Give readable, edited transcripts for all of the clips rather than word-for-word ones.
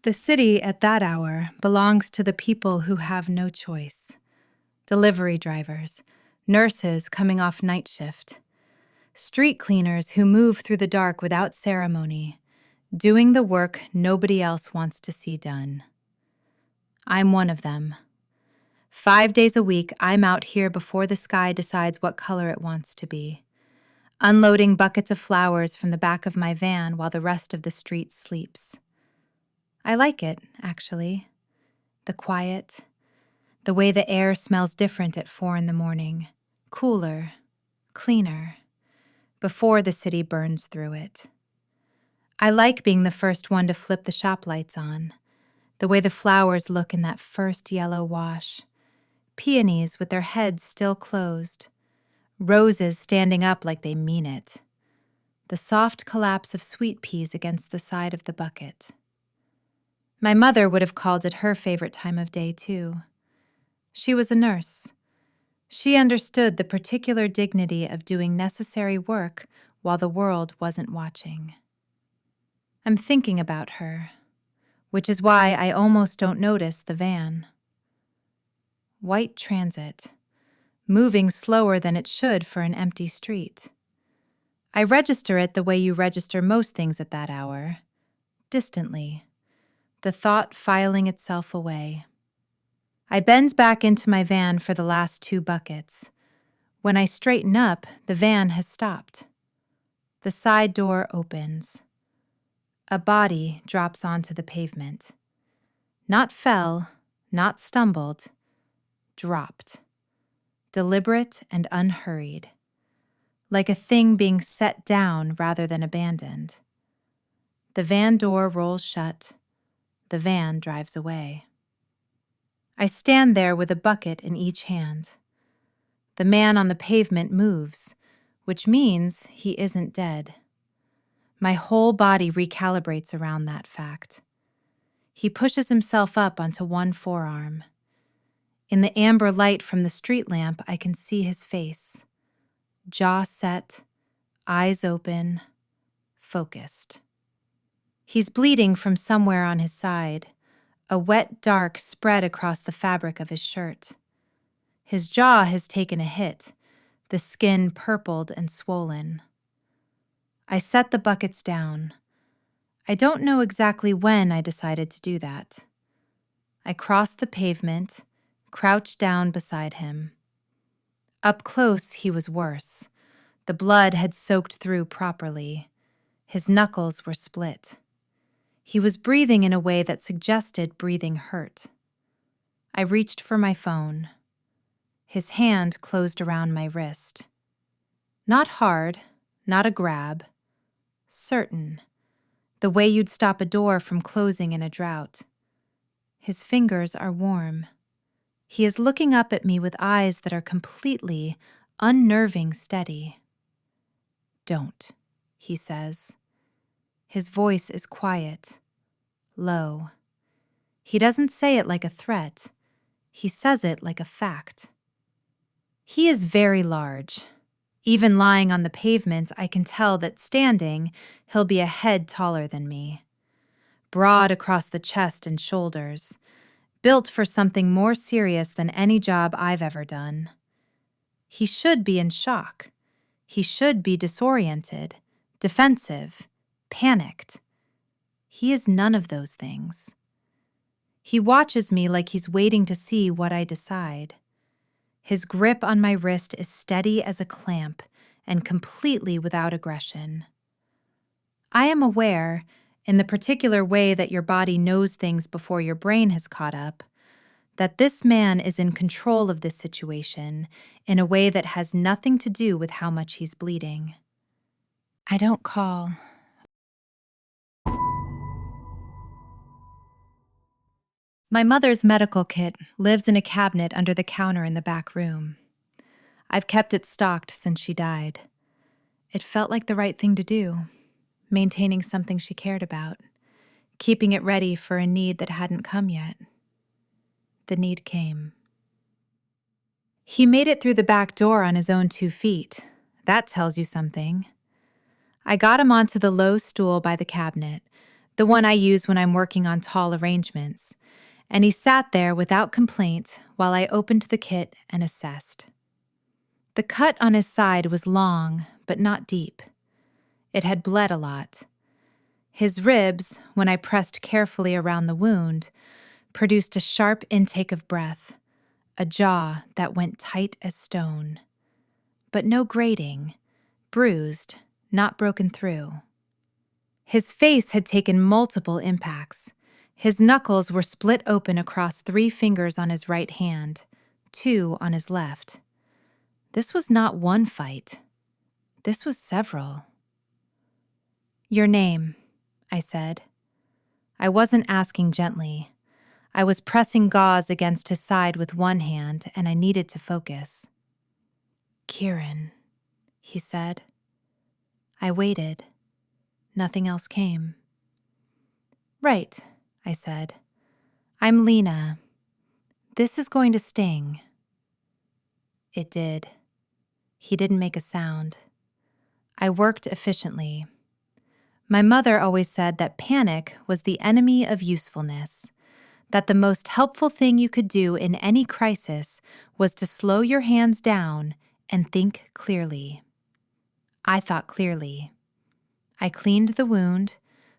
The city at that hour belongs to the people who have no choice. Delivery drivers, nurses coming off night shift, street cleaners who move through the dark without ceremony, doing the work nobody else wants to see done. I'm one of them. 5 days a week, I'm out here before the sky decides what color it wants to be, unloading buckets of flowers from the back of my van while the rest of the street sleeps. I like it, actually. The quiet, the way the air smells different at 4 a.m, cooler, cleaner, before the city burns through it. I like being the first one to flip the shop lights on, the way the flowers look in that first yellow wash, peonies with their heads still closed, roses standing up like they mean it, the soft collapse of sweet peas against the side of the bucket. My mother would have called it her favorite time of day, too. She was a nurse. She understood the particular dignity of doing necessary work while the world wasn't watching. I'm thinking about her, which is why I almost don't notice the van. White transit, moving slower than it should for an empty street. I register it the way you register most things at that hour, distantly, the thought filing itself away. I bend back into my van for the last 2 buckets. When I straighten up, the van has stopped. The side door opens. A body drops onto the pavement. Not fell, not stumbled, dropped. Deliberate and unhurried. Like a thing being set down rather than abandoned. The van door rolls shut. The van drives away. I stand there with a bucket in each hand. The man on the pavement moves, which means he isn't dead. My whole body recalibrates around that fact. He pushes himself up onto one forearm. In the amber light from the street lamp, I can see his face. Jaw set, eyes open, focused. He's bleeding from somewhere on his side, a wet dark spread across the fabric of his shirt. His jaw has taken a hit, the skin purpled and swollen. I set the buckets down. I don't know exactly when I decided to do that. I crossed the pavement, crouched down beside him. Up close, he was worse. The blood had soaked through properly. His knuckles were split. He was breathing in a way that suggested breathing hurt. I reached for my phone. His hand closed around my wrist. Not hard, not a grab. Certain. The way you'd stop a door from closing in a drought. His fingers are warm. He is looking up at me with eyes that are completely, unnerving steady. "Don't," he says. His voice is quiet, low. He doesn't say it like a threat. He says it like a fact. He is very large. Even lying on the pavement, I can tell that standing, he'll be a head taller than me. Broad across the chest and shoulders. Built for something more serious than any job I've ever done. He should be in shock. He should be disoriented, defensive, panicked. He is none of those things. He watches me like he's waiting to see what I decide. His grip on my wrist is steady as a clamp and completely without aggression. I am aware, in the particular way that your body knows things before your brain has caught up, that this man is in control of this situation in a way that has nothing to do with how much he's bleeding. I don't call. My mother's medical kit lives in a cabinet under the counter in the back room. I've kept it stocked since she died. It felt like the right thing to do, maintaining something she cared about, keeping it ready for a need that hadn't come yet. The need came. He made it through the back door on his own 2 feet. That tells you something. I got him onto the low stool by the cabinet, the one I use when I'm working on tall arrangements, and he sat there without complaint while I opened the kit and assessed. The cut on his side was long, but not deep. It had bled a lot. His ribs, when I pressed carefully around the wound, produced a sharp intake of breath, a jaw that went tight as stone. But no grating, bruised, not broken through. His face had taken multiple impacts. His knuckles were split open across 3 fingers on his right hand, 2 on his left. This was not one fight. This was several. "Your name," I said. I wasn't asking gently. I was pressing gauze against his side with one hand, and I needed to focus. "Kiran," he said. I waited. Nothing else came. "Right," I said. "I'm Lena. This is going to sting." It did. He didn't make a sound. I worked efficiently. My mother always said that panic was the enemy of usefulness, that the most helpful thing you could do in any crisis was to slow your hands down and think clearly. I thought clearly. I cleaned the wound,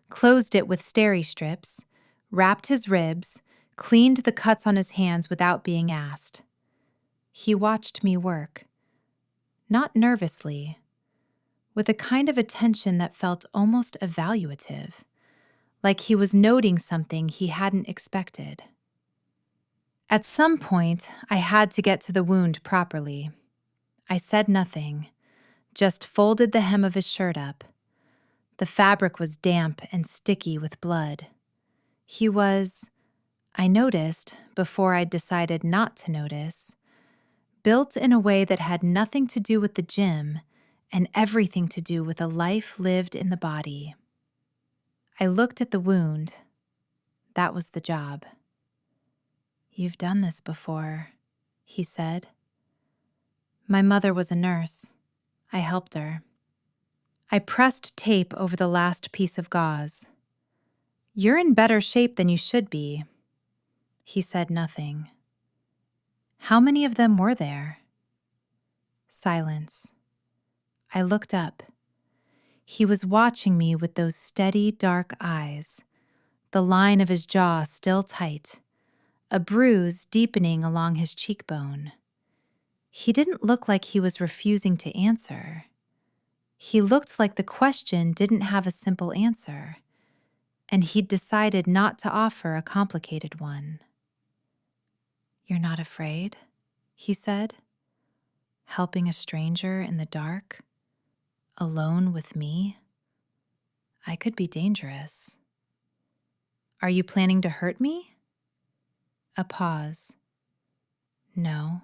closed it with steri strips, wrapped his ribs, cleaned the cuts on his hands without being asked. He watched me work. Not nervously, with a kind of attention that felt almost evaluative, like he was noting something he hadn't expected. At some point, I had to get to the wound properly. I said nothing, just folded the hem of his shirt up. The fabric was damp and sticky with blood. He was, I noticed before I'd decided not to notice, built in a way that had nothing to do with the gym and everything to do with a life lived in the body. I looked at the wound. That was the job. "You've done this before," he said. My mother was a nurse. I helped her. I pressed tape over the last piece of gauze. "You're in better shape than you should be." He said nothing. "How many of them were there?" Silence. I looked up. He was watching me with those steady, dark eyes, the line of his jaw still tight, a bruise deepening along his cheekbone. He didn't look like he was refusing to answer. He looked like the question didn't have a simple answer, and he'd decided not to offer a complicated one. "You're not afraid?" he said. "Helping a stranger in the dark? Alone with me? I could be dangerous. Are you planning to hurt me?" A pause. "No."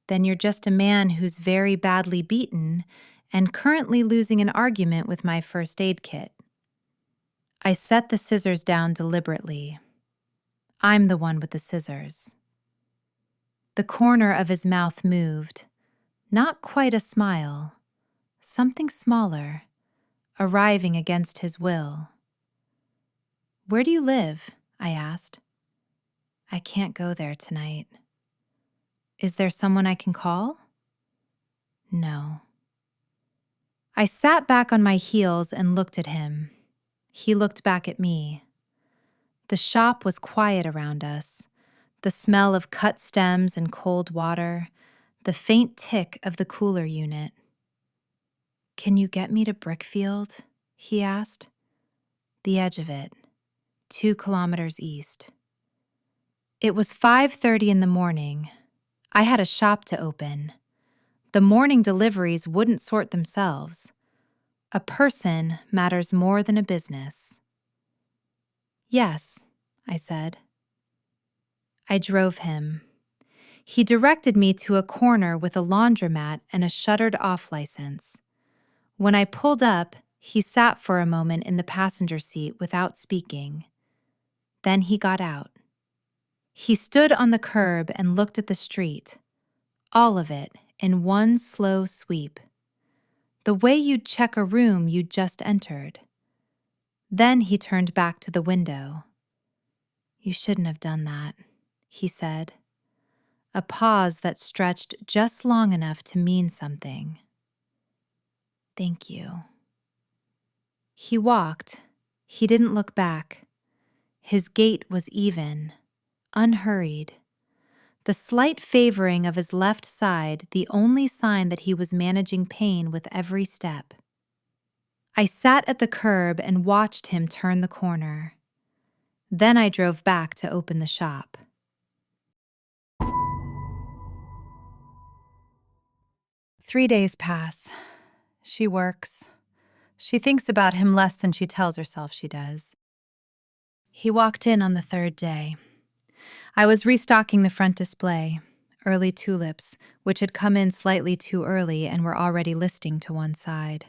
"Then you're just a man who's very badly beaten and currently losing an argument with my first aid kit." I set the scissors down deliberately. I'm the one with the scissors. The corner of his mouth moved, not quite a smile, something smaller, arriving against his will. "Where do you live?" I asked. "I can't go there tonight." "Is there someone I can call?" "No." I sat back on my heels and looked at him. He looked back at me. The shop was quiet around us, the smell of cut stems and cold water, the faint tick of the cooler unit. "Can you get me to Brickfield?" he asked. "The edge of it, 2 kilometers east." It was 5:30 in the morning. I had a shop to open. The morning deliveries wouldn't sort themselves. A person matters more than a business. "Yes," I said. I drove him. He directed me to a corner with a laundromat and a shuttered-off license. When I pulled up, he sat for a moment in the passenger seat without speaking. Then he got out. He stood on the curb and looked at the street, all of it in one slow sweep. The way you'd check a room you'd just entered. Then he turned back to the window. "You shouldn't have done that," he said. A pause that stretched just long enough to mean something. "Thank you." He walked. He didn't look back. His gait was even, unhurried. The slight favoring of his left side, the only sign that he was managing pain with every step. I sat at the curb and watched him turn the corner. Then I drove back to open the shop. Three days pass. She works. She thinks about him less than she tells herself she does. He walked in on the third day. I was restocking the front display, early tulips, which had come in slightly too early and were already listing to one side.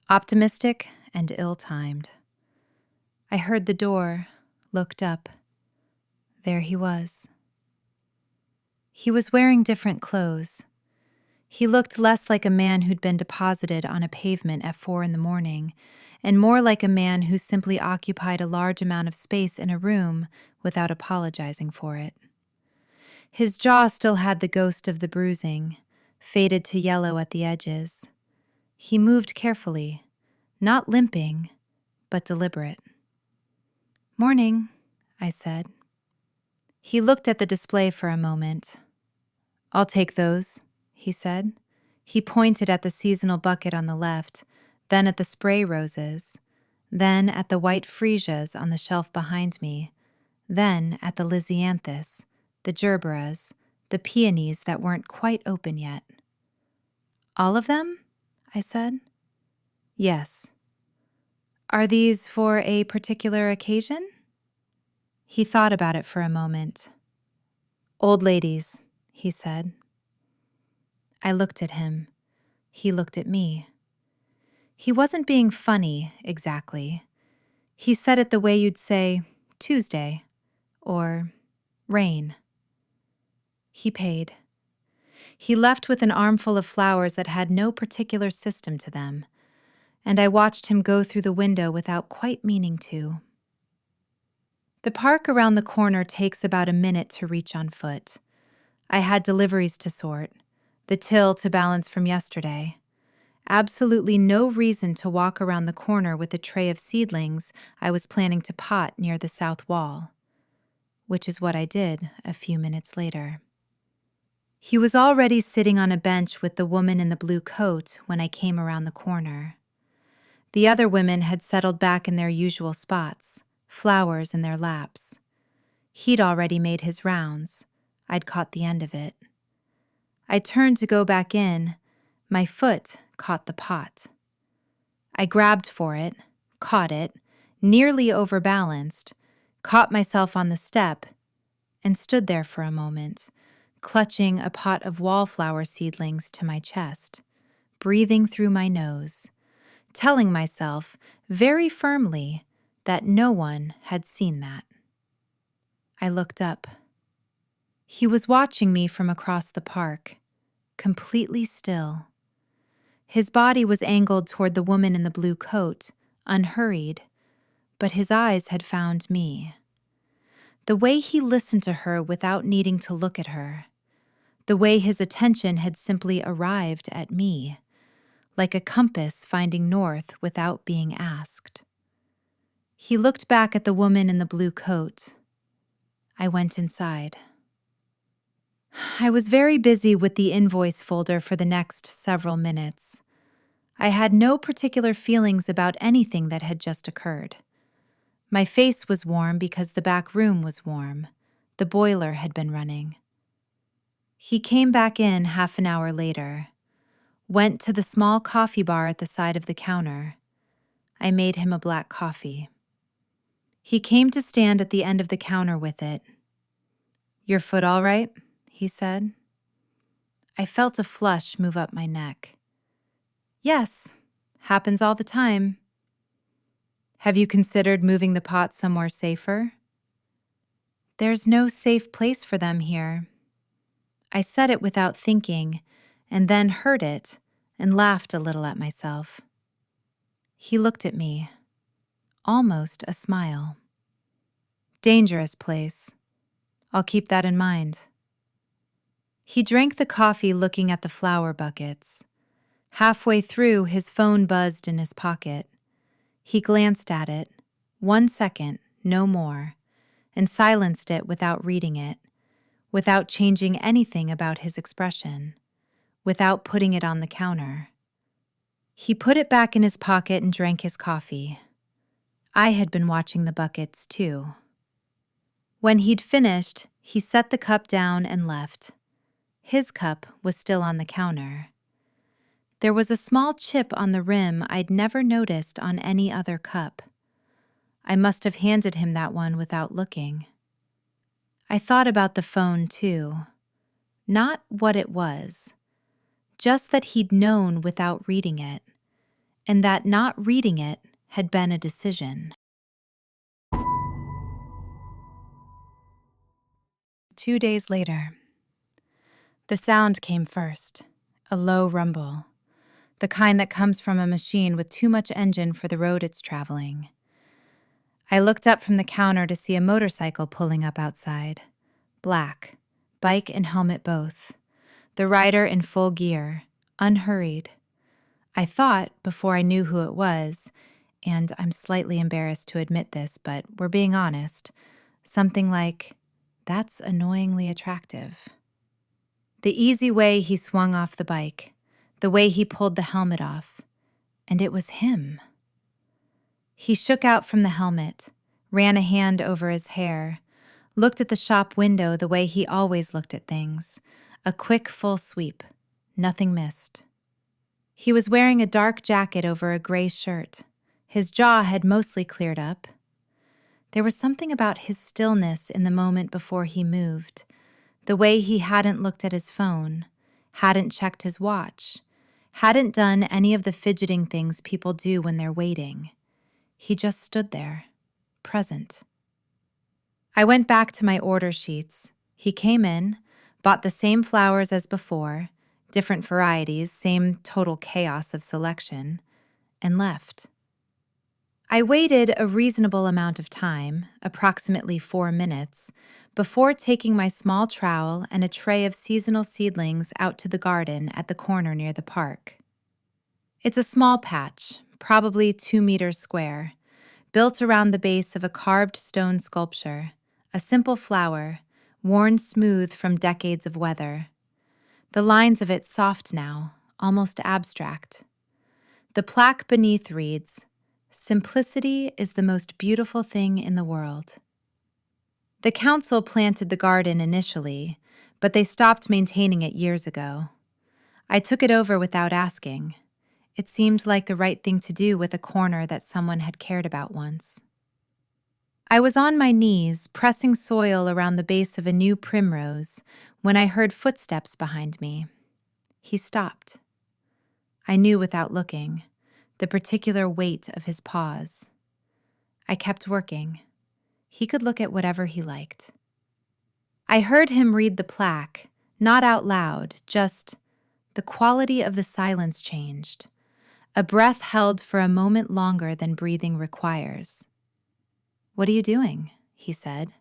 Optimistic and ill-timed. I heard the door, looked up. There he was. He was wearing different clothes. He looked less like a man who'd been deposited on a pavement at 4 a.m, and more like a man who simply occupied a large amount of space in a room without apologizing for it. His jaw still had the ghost of the bruising, faded to yellow at the edges. He moved carefully, not limping, but deliberate. "Morning," I said. He looked at the display for a moment. "I'll take those," he said. He pointed at the seasonal bucket on the left, then at the spray roses, then at the white freesias on the shelf behind me, then at the lisianthus, the gerberas, the peonies that weren't quite open yet. "All of them?" I said. "Yes." "Are these for a particular occasion?" He thought about it for a moment. "Old ladies," he said. I looked at him. He looked at me. He wasn't being funny, exactly. He said it the way you'd say, Tuesday, or rain. He paid. He left with an armful of flowers that had no particular system to them, and I watched him go through the window without quite meaning to. The park around the corner takes about a minute to reach on foot. I had deliveries to sort, the till to balance from yesterday. Absolutely no reason to walk around the corner with a tray of seedlings I was planning to pot near the south wall, which is what I did a few minutes later. He was already sitting on a bench with the woman in the blue coat when I came around the corner. The other women had settled back in their usual spots, flowers in their laps. He'd already made his rounds. I'd caught the end of it. I turned to go back in. My foot caught the pot. I grabbed for it, caught it, nearly overbalanced, caught myself on the step, and stood there for a moment, clutching a pot of wallflower seedlings to my chest, breathing through my nose, telling myself very firmly that no one had seen that. I looked up. He was watching me from across the park, completely still. His body was angled toward the woman in the blue coat, unhurried, but his eyes had found me. The way he listened to her without needing to look at her, the way his attention had simply arrived at me, like a compass finding north without being asked. He looked back at the woman in the blue coat. I went inside. I was very busy with the invoice folder for the next several minutes. I had no particular feelings about anything that had just occurred. My face was warm because the back room was warm. The boiler had been running. He came back in half an hour later, went to the small coffee bar at the side of the counter. I made him a black coffee. He came to stand at the end of the counter with it. "Your foot all right?" he said. I felt a flush move up my neck. "Yes, happens all the time." "Have you considered moving the pot somewhere safer?" "There's no safe place for them here." I said it without thinking, and then heard it and laughed a little at myself. He looked at me. almost a smile. Dangerous place. I'll keep that in mind. He drank the coffee looking at the flower buckets. Halfway through, his phone buzzed in his pocket. He glanced at it, 1 second, no more, and silenced it without reading it, without changing anything about his expression, without putting it on the counter. He put it back in his pocket and drank his coffee. I had been watching the buckets, too. When he'd finished, he set the cup down and left. His cup was still on the counter. There was a small chip on the rim I'd never noticed on any other cup. I must have handed him that one without looking. I thought about the phone, too. Not what it was, just that he'd known without reading it, and that not reading it had been a decision. 2 days later. The sound came first, a low rumble, the kind that comes from a machine with too much engine for the road it's traveling. I looked up from the counter to see a motorcycle pulling up outside. Black, bike and helmet both. The rider in full gear, unhurried. I thought, before I knew who it was, and I'm slightly embarrassed to admit this, but we're being honest, something like, "That's annoyingly attractive." The easy way he swung off the bike, the way he pulled the helmet off, and it was him. He shook out from the helmet, ran a hand over his hair, looked at the shop window the way he always looked at things, a quick full sweep, nothing missed. He was wearing a dark jacket over a gray shirt. His jaw had mostly cleared up. There was something about his stillness in the moment before he moved, the way he hadn't looked at his phone, hadn't checked his watch, hadn't done any of the fidgeting things people do when they're waiting. He just stood there, present. I went back to my order sheets. He came in, bought the same flowers as before, different varieties, same total chaos of selection, and left. I waited a reasonable amount of time, approximately 4 minutes, before taking my small trowel and a tray of seasonal seedlings out to the garden at the corner near the park. It's a small patch, probably 2 meters square, built around the base of a carved stone sculpture, a simple flower, worn smooth from decades of weather. The lines of it soft now, almost abstract. The plaque beneath reads, "Simplicity is the most beautiful thing in the world." The council planted the garden initially, but they stopped maintaining it years ago. I took it over without asking. It seemed like the right thing to do with a corner that someone had cared about once. I was on my knees, pressing soil around the base of a new primrose, when I heard footsteps behind me. He stopped. I knew without looking, the particular weight of his pause. I kept working. He could look at whatever he liked. I heard him read the plaque, not out loud, just the quality of the silence changed. A breath held for a moment longer than breathing requires. "What are you doing?" he said.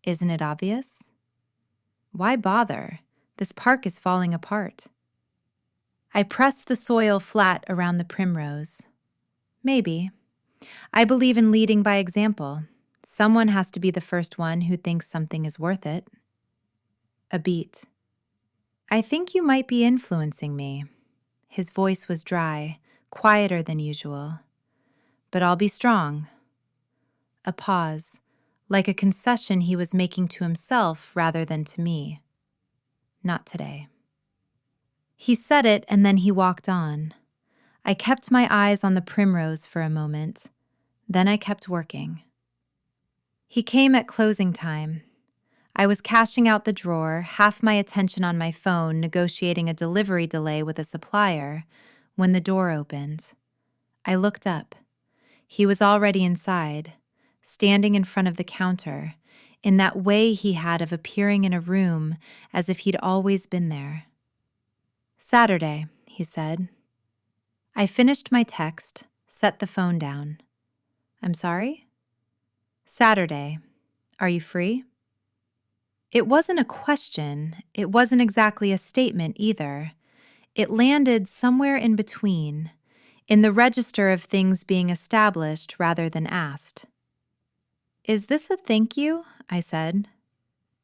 "Isn't it obvious?" "Why bother? This park is falling apart." I pressed the soil flat around the primrose. Maybe. I believe in leading by example. Someone has to be the first one who thinks something is worth it. A beat. "I think you might be influencing me." His voice was dry, quieter than usual. "But I'll be strong." A pause, like a concession he was making to himself rather than to me. "Not today." He said it and then he walked on. I kept my eyes on the primrose for a moment. Then I kept working. He came at closing time. I was cashing out the drawer, half my attention on my phone, negotiating a delivery delay with a supplier, when the door opened. I looked up. He was already inside, standing in front of the counter, in that way he had of appearing in a room as if he'd always been there. "Saturday," he said. I finished my text, set the phone down. I'm sorry? Saturday. Are you free? It wasn't a question. It wasn't exactly a statement either. It landed somewhere in between, in the register of things being established rather than asked. Is this a thank you? I said.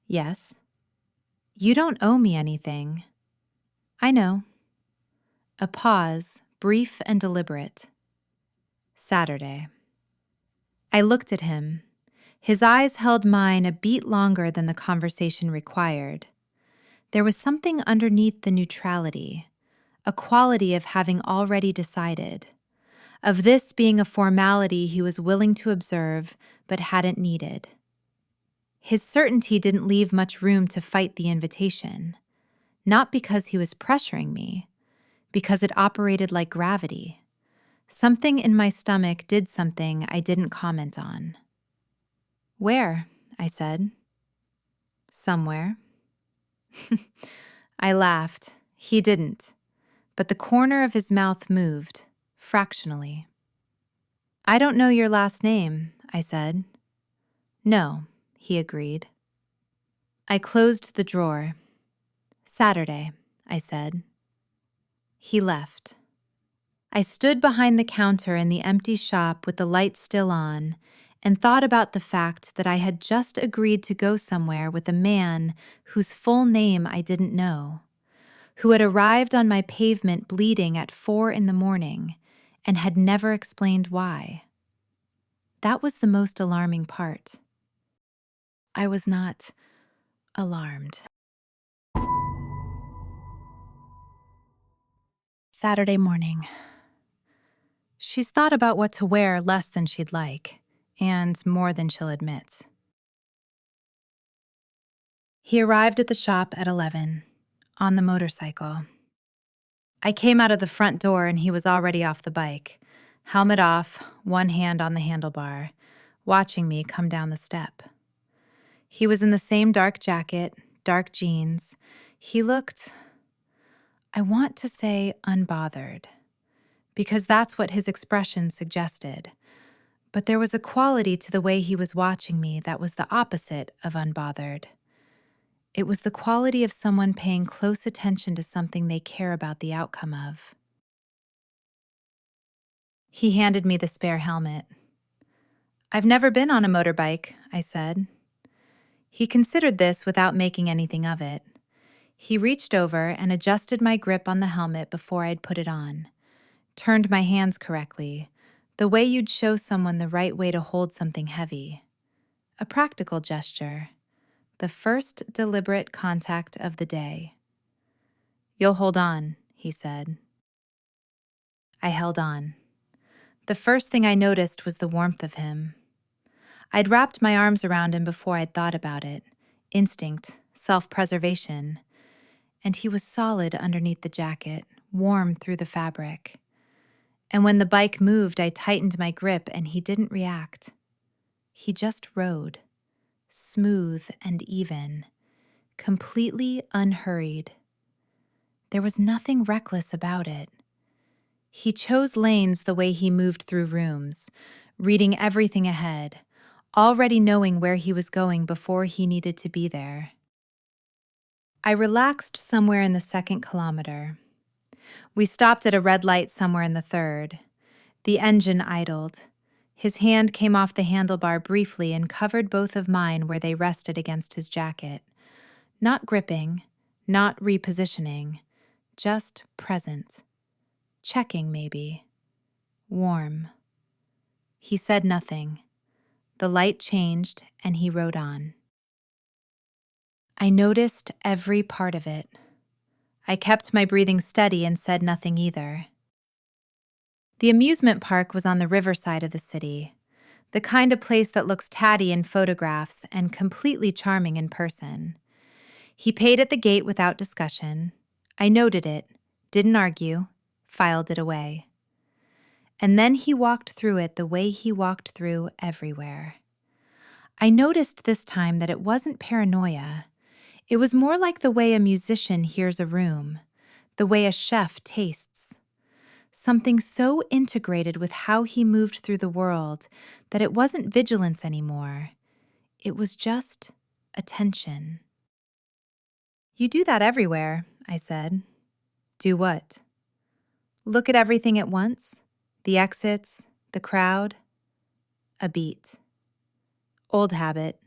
Yes. You don't owe me anything. I know. A pause, brief and deliberate. Saturday. I looked at him. His eyes held mine a beat longer than the conversation required. There was something underneath the neutrality, a quality of having already decided, of this being a formality he was willing to observe but hadn't needed. His certainty didn't leave much room to fight the invitation, not because he was pressuring me, because it operated like gravity. Something in my stomach did something I didn't comment on. Where? I said. Somewhere. I laughed. He didn't, but the corner of his mouth moved, fractionally. I don't know your last name, I said. No, he agreed. I closed the drawer. Saturday, I said. He left. I stood behind the counter in the empty shop with the light still on and thought about the fact that I had just agreed to go somewhere with a man whose full name I didn't know, who had arrived on my pavement bleeding at 4 a.m. and had never explained why. That was the most alarming part. I was not alarmed. Saturday morning. She's thought about what to wear less than she'd like, and more than she'll admit. He arrived at the shop at 11, on the motorcycle. I came out of the front door and he was already off the bike, helmet off, one hand on the handlebar, watching me come down the step. He was in the same dark jacket, dark jeans. He looked, I want to say unbothered, because that's what his expression suggested. But there was a quality to the way he was watching me that was the opposite of unbothered. It was the quality of someone paying close attention to something they care about the outcome of. He handed me the spare helmet. I've never been on a motorbike, I said. He considered this without making anything of it. He reached over and adjusted my grip on the helmet before I'd put it on, turned my hands correctly, the way you'd show someone the right way to hold something heavy. A practical gesture. The first deliberate contact of the day. You'll hold on, he said. I held on. The first thing I noticed was the warmth of him. I'd wrapped my arms around him before I'd thought about it. Instinct, self-preservation. And he was solid underneath the jacket, warm through the fabric. And when the bike moved, I tightened my grip and he didn't react. He just rode, smooth and even, completely unhurried. There was nothing reckless about it. He chose lanes the way he moved through rooms, reading everything ahead, already knowing where he was going before he needed to be there. I relaxed somewhere in the 2nd kilometer. We stopped at a red light somewhere in the 3rd. The engine idled. His hand came off the handlebar briefly and covered both of mine where they rested against his jacket. Not gripping, not repositioning, just present. Checking, maybe. Warm. He said nothing. The light changed and he rode on. I noticed every part of it. I kept my breathing steady and said nothing either. The amusement park was on the riverside of the city, the kind of place that looks tatty in photographs and completely charming in person. He paid at the gate without discussion. I noted it, didn't argue, filed it away. And then he walked through it the way he walked through everywhere. I noticed this time that it wasn't paranoia. It was more like the way a musician hears a room, the way a chef tastes. something so integrated with how he moved through the world that it wasn't vigilance anymore. It was just attention. You do that everywhere, I said. Do what? Look at everything at once? The exits, the crowd? A beat. Old habit.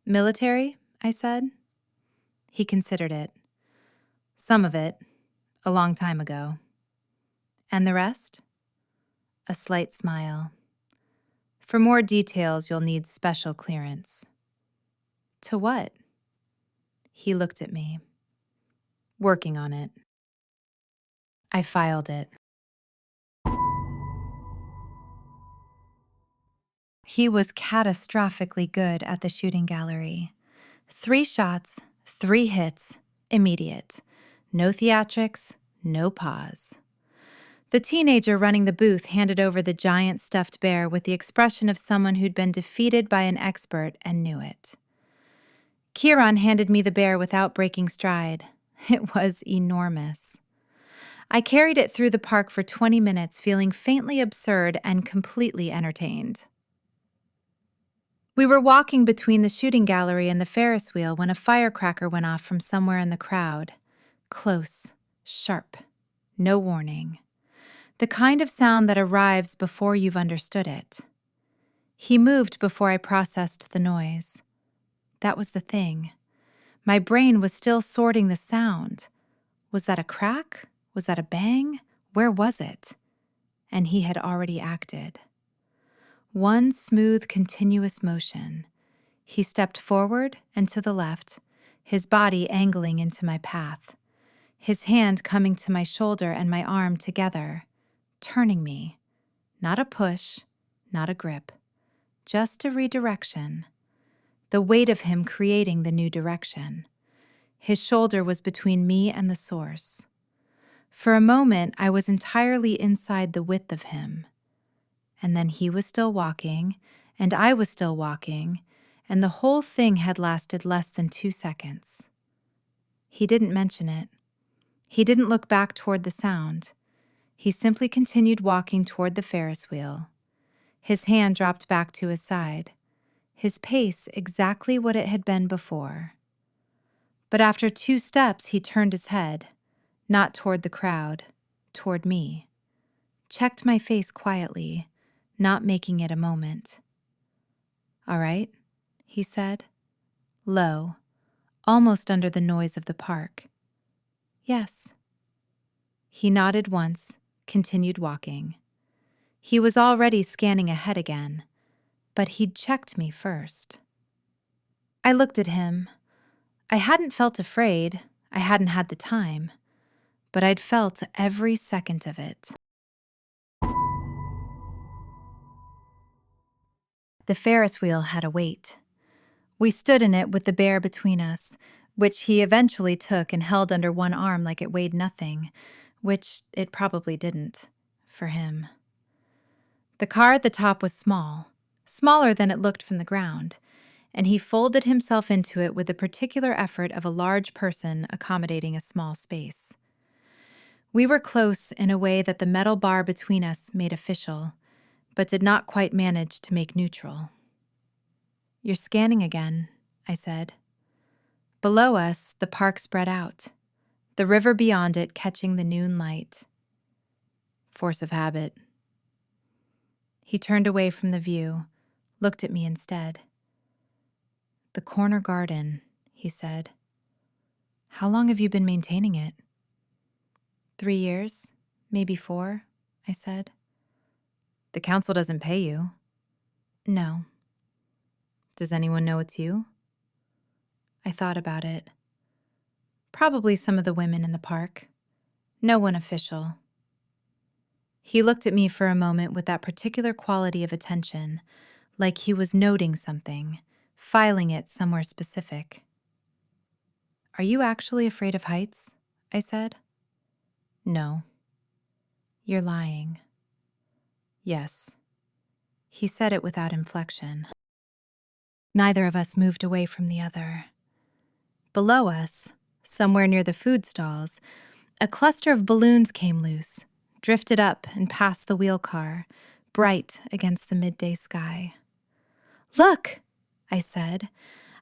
Military? I said. He considered it. Some of it, a long time ago. And the rest? A slight smile. For more details, you'll need special clearance. To what? He looked at me. Working on it. I filed it. He was catastrophically good at the shooting gallery. 3 shots, 3 hits, immediate. No theatrics, no pause. The teenager running the booth handed over the giant stuffed bear with the expression of someone who'd been defeated by an expert and knew it. Kiran handed me the bear without breaking stride. It was enormous. I carried it through the park for 20 minutes, feeling faintly absurd and completely entertained. We were walking between the shooting gallery and the Ferris wheel when a firecracker went off from somewhere in the crowd. Close, sharp, no warning. The kind of sound that arrives before you've understood it. He moved before I processed the noise. That was the thing. My brain was still sorting the sound. Was that a crack? Was that a bang? Where was it? And he had already acted. One smooth, continuous motion. He stepped forward and to the left, his body angling into my path, his hand coming to my shoulder and my arm together, turning me. Not a push, not a grip, just a redirection. The weight of him creating the new direction. His shoulder was between me and the source. For a moment, I was entirely inside the width of him. And then he was still walking, and I was still walking, and the whole thing had lasted less than 2 seconds. He didn't mention it. He didn't look back toward the sound. He simply continued walking toward the Ferris wheel. His hand dropped back to his side. His pace exactly what it had been before. But after 2 steps, he turned his head, not toward the crowd, toward me. Checked my face quietly, not making it a moment. "All right," he said, low, almost under the noise of the park. "Yes." He nodded once, continued walking. He was already scanning ahead again, but he'd checked me first. I looked at him. I hadn't felt afraid, I hadn't had the time, but I'd felt every second of it. The Ferris wheel had a weight. We stood in it with the bear between us, which he eventually took and held under one arm like it weighed nothing, which it probably didn't, for him. The car at the top was small, smaller than it looked from the ground, and he folded himself into it with the particular effort of a large person accommodating a small space. We were close in a way that the metal bar between us made official, but did not quite manage to make neutral. "You're scanning again," I said. Below us, the park spread out, the river beyond it catching the noon light. Force of habit. He turned away from the view, looked at me instead. "The corner garden," he said. "How long have you been maintaining it?" 3 years, maybe 4, I said. "The council doesn't pay you." "No." "Does anyone know it's you?" I thought about it. Probably some of the women in the park. No one official. He looked at me for a moment with that particular quality of attention, like he was noting something, filing it somewhere specific. "Are you actually afraid of heights?" I said. "No." "You're lying." "Yes." He said it without inflection. Neither of us moved away from the other. Below us, somewhere near the food stalls, a cluster of balloons came loose, drifted up and past the wheel car, bright against the midday sky. "Look," I said.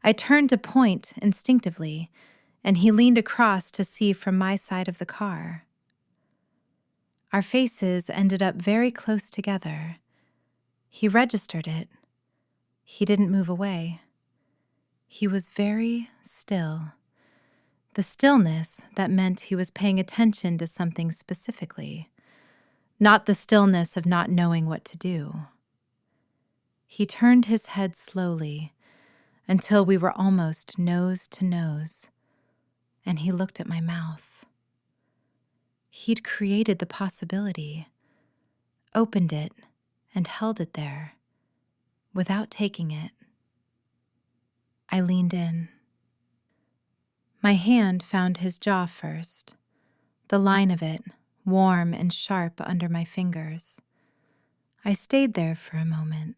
I turned to point instinctively, and he leaned across to see from my side of the car. Our faces ended up very close together. He registered it. He didn't move away. He was very still. The stillness that meant he was paying attention to something specifically, not the stillness of not knowing what to do. He turned his head slowly until we were almost nose to nose, and he looked at my mouth. He'd created the possibility, opened it, and held it there, without taking it. I leaned in. My hand found his jaw first, the line of it, warm and sharp under my fingers. I stayed there for a moment,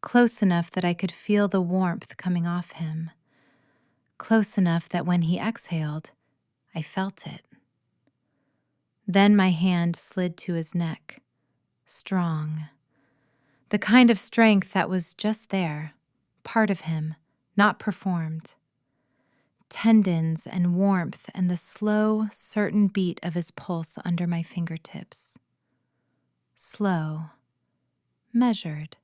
close enough that I could feel the warmth coming off him, close enough that when he exhaled, I felt it. Then my hand slid to his neck, strong. The kind of strength that was just there, part of him, not performed. Tendons and warmth and the slow, certain beat of his pulse under my fingertips. Slow, measured,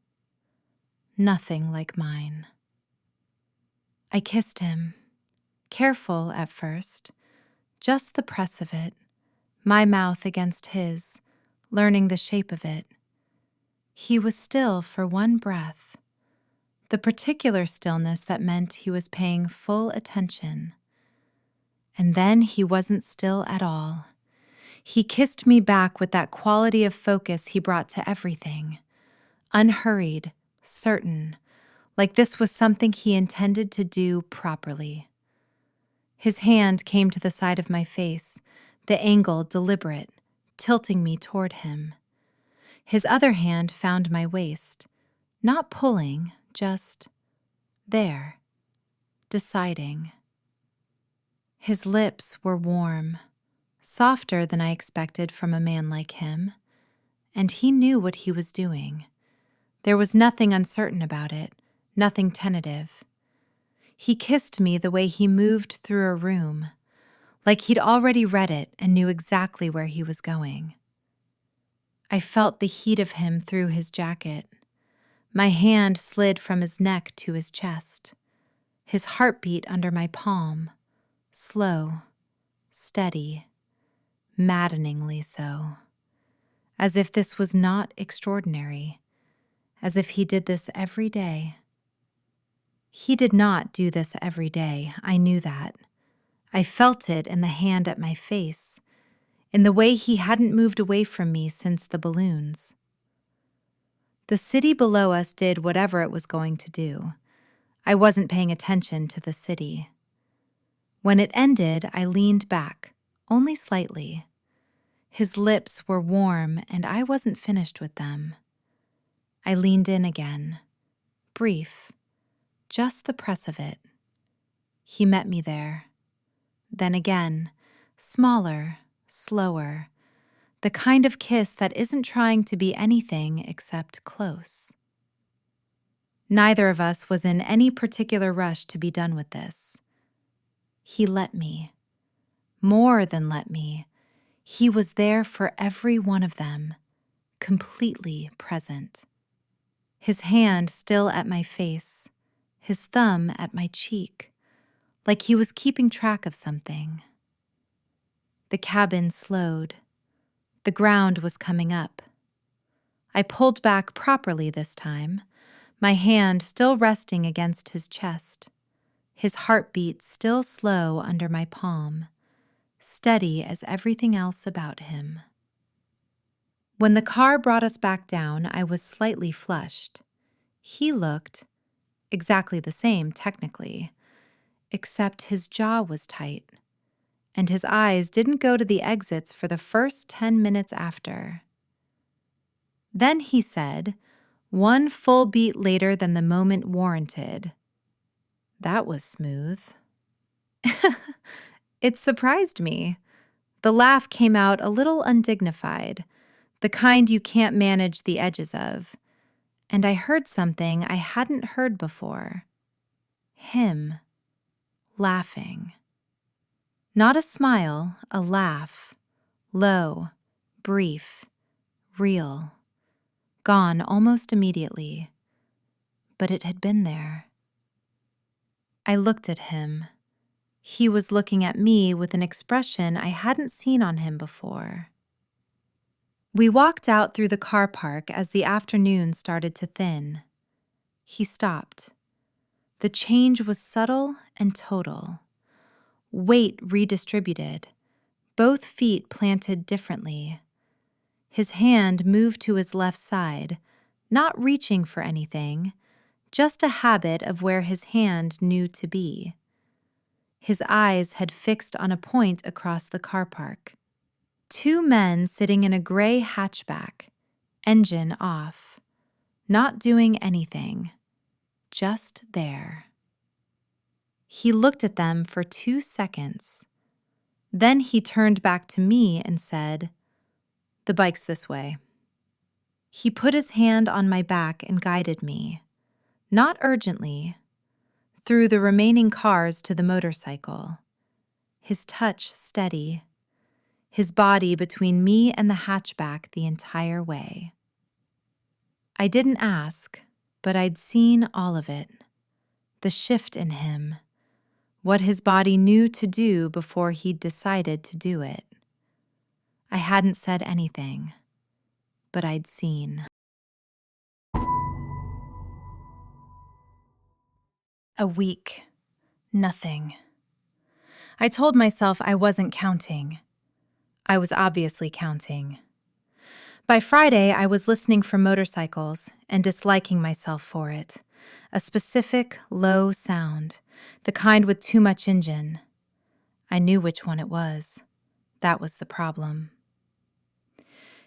nothing like mine. I kissed him, careful at first, just the press of it, my mouth against his, learning the shape of it. He was still for one breath, the particular stillness that meant he was paying full attention. And then he wasn't still at all. He kissed me back with that quality of focus he brought to everything, unhurried, certain, like this was something he intended to do properly. His hand came to the side of my face, the angle deliberate, tilting me toward him. His other hand found my waist, not pulling, just there, deciding. His lips were warm, softer than I expected from a man like him, and he knew what he was doing. There was nothing uncertain about it, nothing tentative. He kissed me the way he moved through a room, like he'd already read it and knew exactly where he was going. I felt the heat of him through his jacket. My hand slid from his neck to his chest, his heartbeat under my palm, slow, steady, maddeningly so, as if this was not extraordinary, as if he did this every day. He did not do this every day, I knew that. I felt it in the hand at my face, in the way he hadn't moved away from me since the balloons. The city below us did whatever it was going to do. I wasn't paying attention to the city. When it ended, I leaned back, only slightly. His lips were warm, and I wasn't finished with them. I leaned in again, brief, just the press of it. He met me there. Then again, smaller, slower, the kind of kiss that isn't trying to be anything except close. Neither of us was in any particular rush to be done with this. He let me. More than let me. He was there for every one of them, completely present. His hand still at my face, his thumb at my cheek, like he was keeping track of something. The cabin slowed. The ground was coming up. I pulled back properly this time, my hand still resting against his chest, his heartbeat still slow under my palm, steady as everything else about him. When the car brought us back down, I was slightly flushed. He looked exactly the same, technically, except his jaw was tight, and his eyes didn't go to the exits for the first 10 minutes after. Then he said, one full beat later than the moment warranted, "That was smooth." It surprised me. The laugh came out a little undignified, the kind you can't manage the edges of. And I heard something I hadn't heard before. Him laughing. Not a smile, a laugh. Low, brief, real. Gone almost immediately. But it had been there. I looked at him. He was looking at me with an expression I hadn't seen on him before. We walked out through the car park as the afternoon started to thin. He stopped. The change was subtle and total. Weight redistributed, both feet planted differently. His hand moved to his left side, not reaching for anything, just a habit of where his hand knew to be. His eyes had fixed on a point across the car park. Two men sitting in a gray hatchback, engine off, not doing anything, just there. He looked at them for 2 seconds. Then he turned back to me and said, "The bike's this way." He put his hand on my back and guided me, not urgently, through the remaining cars to the motorcycle, his touch steady, his body between me and the hatchback the entire way. I didn't ask, but I'd seen all of it, the shift in him, what his body knew to do before he'd decided to do it. I hadn't said anything, but I'd seen. A week. Nothing. I told myself I wasn't counting. I was obviously counting. By Friday, I was listening for motorcycles and disliking myself for it. A specific, low sound, the kind with too much engine. I knew which one it was. That was the problem.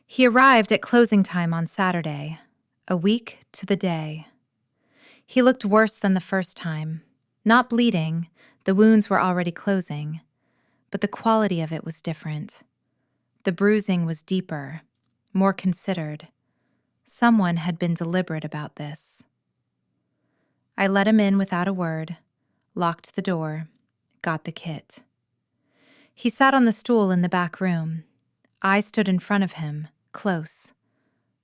He arrived at closing time on Saturday, a week to the day. He looked worse than the first time. Not bleeding, the wounds were already closing, but the quality of it was different. The bruising was deeper, more considered. Someone had been deliberate about this. I let him in without a word, locked the door, got the kit. He sat on the stool in the back room. I stood in front of him, close.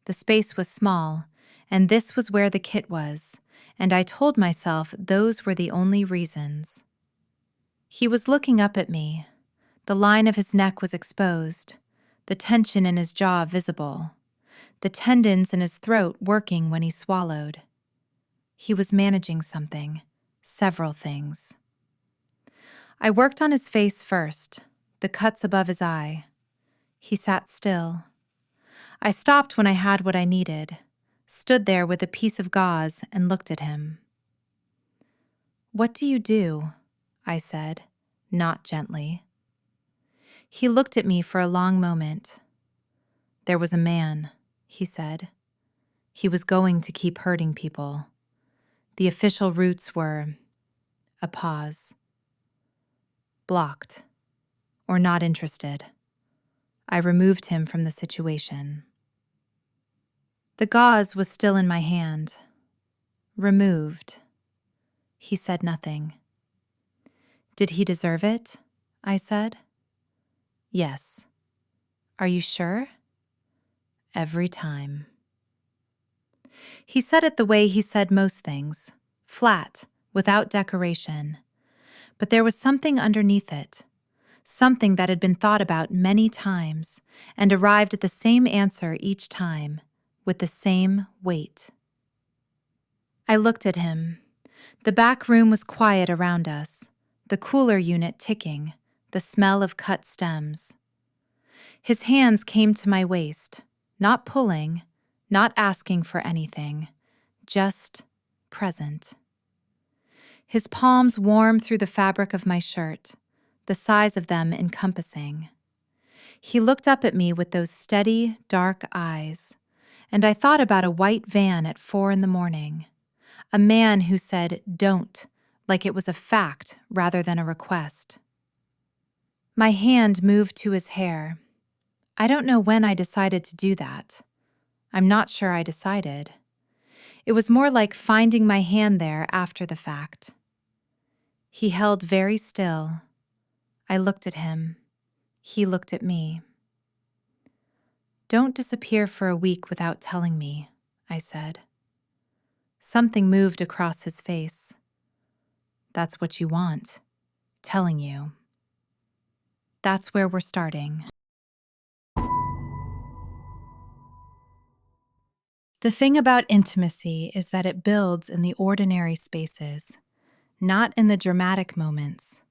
The space was small, and this was where the kit was, and I told myself those were the only reasons. He was looking up at me. The line of his neck was exposed, the tension in his jaw visible, the tendons in his throat working when he swallowed. He was managing something, several things. I worked on his face first, the cuts above his eye. He sat still. I stopped when I had what I needed, stood there with a piece of gauze and looked at him. "What do you do?" I said, not gently. He looked at me for a long moment. "There was a man," he said. "He was going to keep hurting people. The official routes were..." A pause. "Blocked. Or not interested." I removed him from the situation. The gauze was still in my hand. Removed. He said nothing. "Did he deserve it?" I said. "Yes." "Are you sure?" "Every time." He said it the way he said most things, flat, without decoration. But there was something underneath it, something that had been thought about many times and arrived at the same answer each time, with the same weight. I looked at him. The back room was quiet around us, the cooler unit ticking, the smell of cut stems. His hands came to my waist, not pulling, not asking for anything, just present. His palms warm through the fabric of my shirt, the size of them encompassing. He looked up at me with those steady, dark eyes, and I thought about a white van at 4 a.m, a man who said, "Don't," like it was a fact rather than a request. My hand moved to his hair. I don't know when I decided to do that. I'm not sure I decided. It was more like finding my hand there after the fact. He held very still. I looked at him. He looked at me. "Don't disappear for a week without telling me," I said. Something moved across his face. "That's what you want. Telling you." That's where we're starting. The thing about intimacy is that it builds in the ordinary spaces, not in the dramatic moments.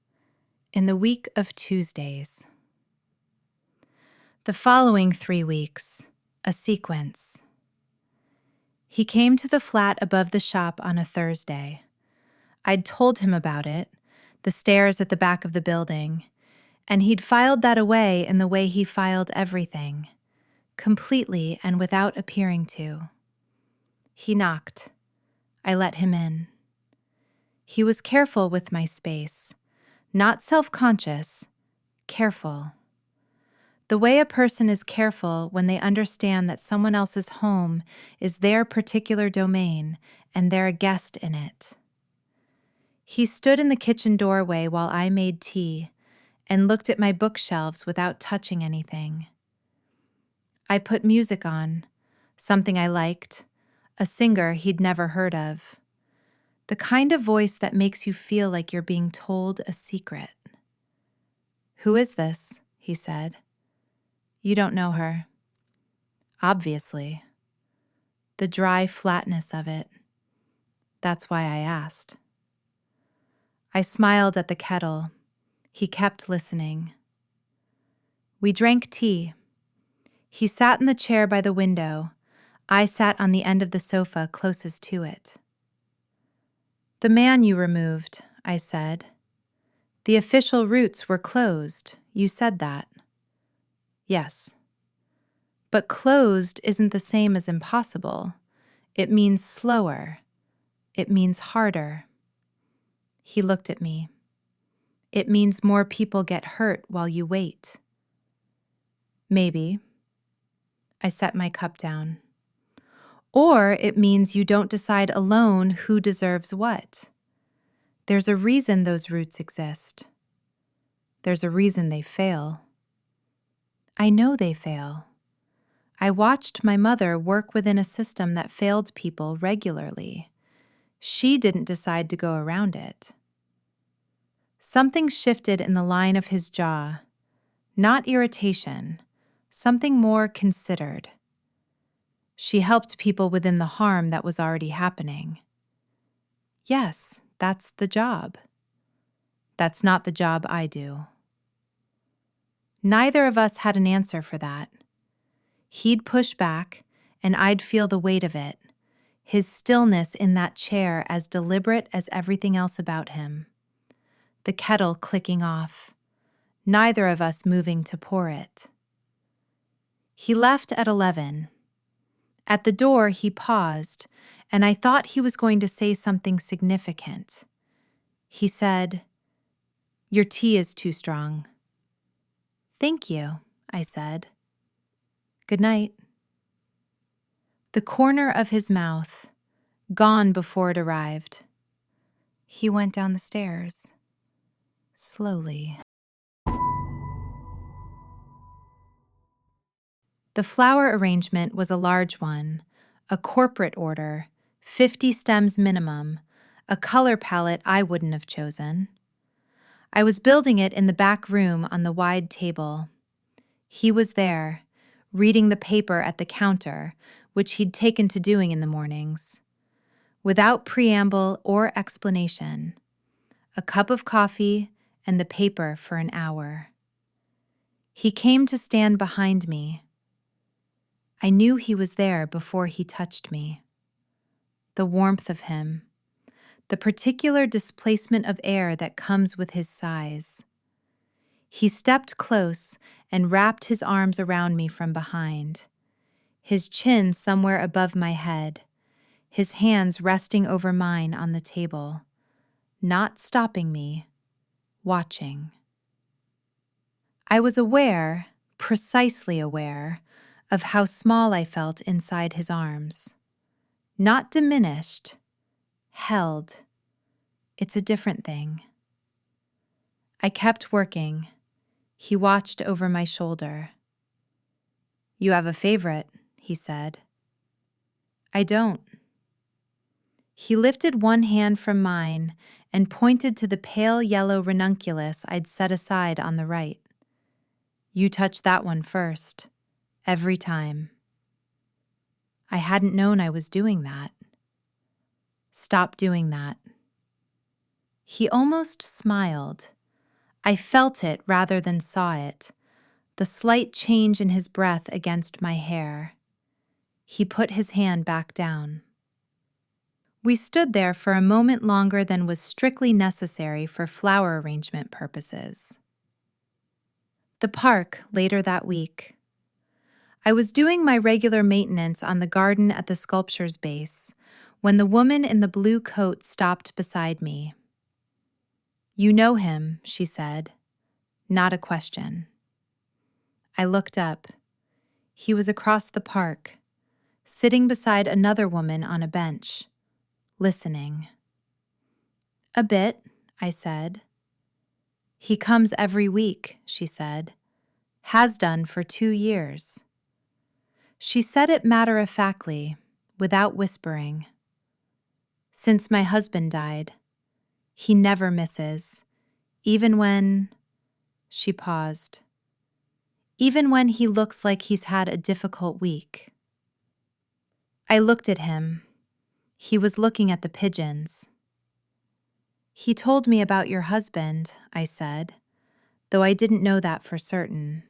In the week of Tuesdays. The following 3 weeks, a sequence. He came to the flat above the shop on a Thursday. I'd told him about it, the stairs at the back of the building, and he'd filed that away in the way he filed everything, completely and without appearing to. He knocked. I let him in. He was careful with my space, not self-conscious, careful. The way a person is careful when they understand that someone else's home is their particular domain and they're a guest in it. He stood in the kitchen doorway while I made tea and looked at my bookshelves without touching anything. I put music on, something I liked, a singer he'd never heard of. The kind of voice that makes you feel like you're being told a secret. "Who is this?" he said. "You don't know her." Obviously. The dry flatness of it. That's why I asked. I smiled at the kettle. He kept listening. We drank tea. He sat in the chair by the window. I sat on the end of the sofa closest to it. "The man you removed," I said. "The official routes were closed. You said that." "Yes." "But closed isn't the same as impossible. It means slower. It means harder." He looked at me. "It means more people get hurt while you wait." "Maybe." I set my cup down. "Or it means you don't decide alone who deserves what. There's a reason those routes exist. There's a reason they fail." I know they fail. I watched my mother work within a system that failed people regularly. She didn't decide to go around it. Something shifted in the line of his jaw. Not irritation, something more considered. She helped people within the harm that was already happening. Yes, that's the job. That's not the job I do. Neither of us had an answer for that. He'd push back, and I'd feel the weight of it, his stillness in that chair as deliberate as everything else about him. The kettle clicking off, neither of us moving to pour it. He left at 11. At the door, he paused, and I thought he was going to say something significant. He said, "Your tea is too strong." "Thank you," I said. "Good night." The corner of his mouth, gone before it arrived. He went down the stairs, slowly. The flower arrangement was a large one, a corporate order, 50 stems minimum, a color palette I wouldn't have chosen. I was building it in the back room on the wide table. He was there, reading the paper at the counter, which he'd taken to doing in the mornings. Without preamble or explanation, a cup of coffee and the paper for an hour. He came to stand behind me. I knew he was there before he touched me. The warmth of him, the particular displacement of air that comes with his size. He stepped close and wrapped his arms around me from behind, his chin somewhere above my head, his hands resting over mine on the table, not stopping me, watching. I was aware, precisely aware, of how small I felt inside his arms. Not diminished, held. It's a different thing. I kept working. He watched over my shoulder. "You have a favorite," he said. "I don't." He lifted one hand from mine and pointed to the pale yellow ranunculus I'd set aside on the right. "You touch that one first, every time." I hadn't known I was doing that. "Stop doing that." He almost smiled. I felt it rather than saw it, the slight change in his breath against my hair. He put his hand back down. We stood there for a moment longer than was strictly necessary for flower arrangement purposes. The park later that week. I was doing my regular maintenance on the garden at the sculpture's base when the woman in the blue coat stopped beside me. "You know him," she said. Not a question. I looked up. He was across the park, sitting beside another woman on a bench, listening. "A bit," I said. "He comes every week," she said. "Has done for 2 years." She said it matter-of-factly, without whispering. "Since my husband died. He never misses, even when—" She paused. "Even when he looks like he's had a difficult week." I looked at him. He was looking at the pigeons. "He told me about your husband," I said, though I didn't know that for certain.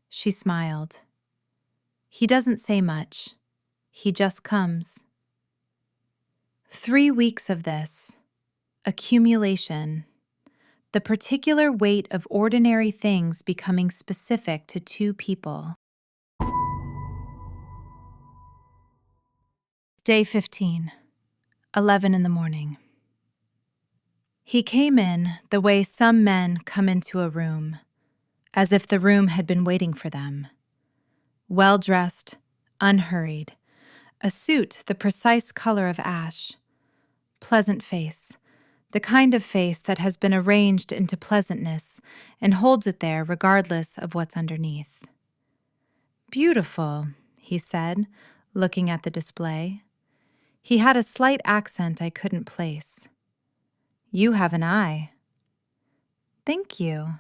She smiled. "He doesn't say much. He just comes." 3 weeks of this. Accumulation. The particular weight of ordinary things becoming specific to 2 people. Day 15, 11 in the morning. He came in the way some men come into a room, as if the room had been waiting for them. Well-dressed, unhurried, a suit the precise color of ash. Pleasant face, the kind of face that has been arranged into pleasantness and holds it there regardless of what's underneath. "Beautiful," he said, looking at the display. He had a slight accent I couldn't place. "You have an eye." "Thank you.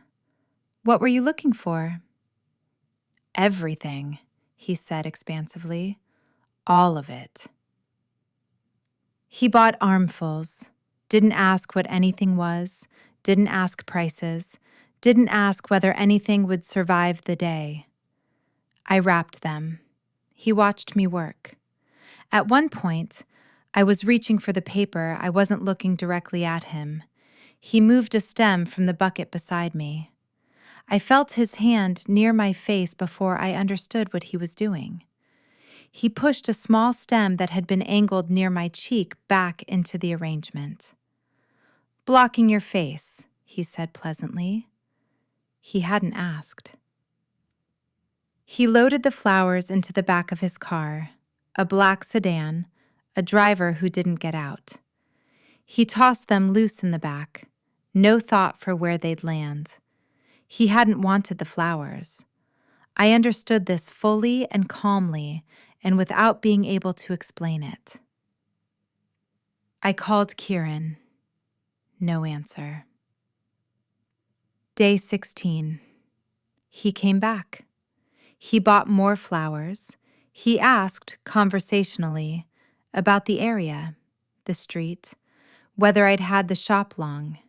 What were you looking for?" "Everything," he said expansively. "All of it." He bought armfuls, didn't ask what anything was, didn't ask prices, didn't ask whether anything would survive the day. I wrapped them. He watched me work. At one point, I was reaching for the paper. I wasn't looking directly at him. He moved a stem from the bucket beside me. I felt his hand near my face before I understood what he was doing. He pushed a small stem that had been angled near my cheek back into the arrangement. "Blocking your face," he said pleasantly. He hadn't asked. He loaded the flowers into the back of his car, a black sedan, a driver who didn't get out. He tossed them loose in the back, no thought for where they'd land. He hadn't wanted the flowers. I understood this fully and calmly and without being able to explain it. I called Kiran. No answer. Day 16. He came back. He bought more flowers. He asked, conversationally, about the area, the street, whether I'd had the shop long.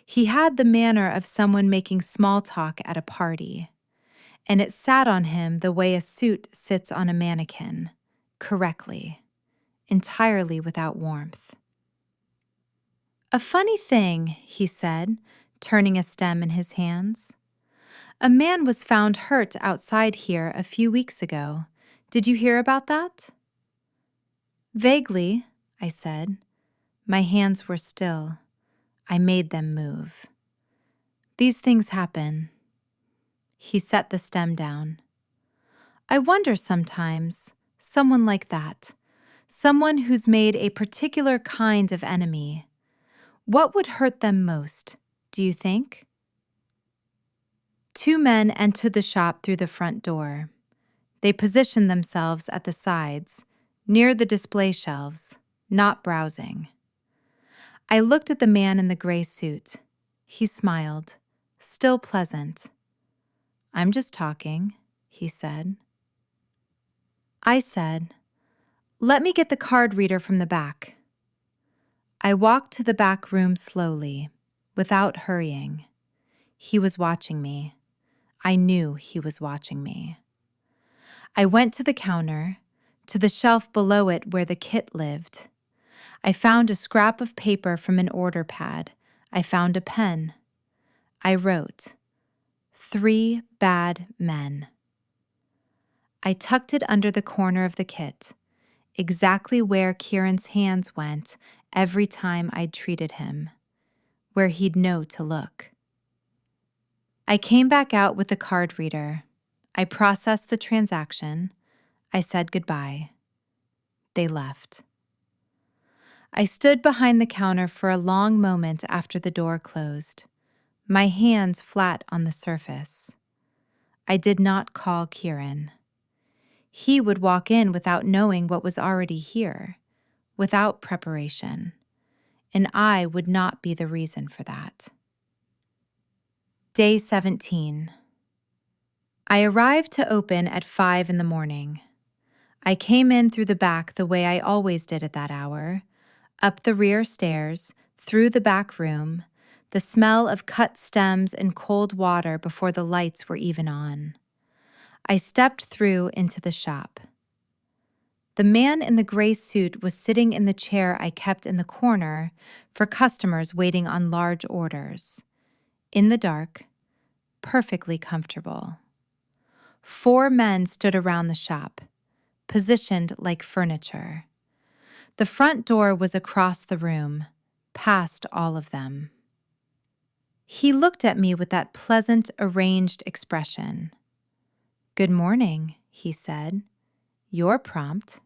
He had the manner of someone making small talk at a party, and it sat on him the way a suit sits on a mannequin, correctly, entirely without warmth. "A funny thing," he said, turning a stem in his hands. "A man was found hurt outside here a few weeks ago. Did you hear about that?" "Vaguely," I said. My hands were still. I made them move. "These things happen. He set the stem down. I wonder sometimes, someone like that, someone who's made a particular kind of enemy, what would hurt them most, do you think? 2 men entered the shop through the front door. They positioned themselves at the sides, near the display shelves, not browsing. I looked at the man in the gray suit. He smiled, still pleasant. "I'm just talking," he said. I said, "Let me get the card reader from the back." I walked to the back room slowly, without hurrying. He was watching me. I knew he was watching me. I went to the counter, to the shelf below it where the kit lived. I found a scrap of paper from an order pad. I found a pen. I wrote, 3 bad men. I tucked it under the corner of the kit, exactly where Kiran's hands went every time I'd treated him, where he'd know to look. I came back out with the card reader. I processed the transaction. I said goodbye. They left. I stood behind the counter for a long moment after the door closed, my hands flat on the surface. I did not call Kiran. He would walk in without knowing what was already here, without preparation, and I would not be the reason for that. Day 17. I arrived to open at 5 in the morning. I came in through the back the way I always did at that hour, up the rear stairs, through the back room, the smell of cut stems and cold water before the lights were even on. I stepped through into the shop. The man in the gray suit was sitting in the chair I kept in the corner for customers waiting on large orders. In the dark, perfectly comfortable. 4 men stood around the shop, positioned like furniture. The front door was across the room, past all of them. He looked at me with that pleasant, arranged expression. "Good morning," he said. "You're prompt."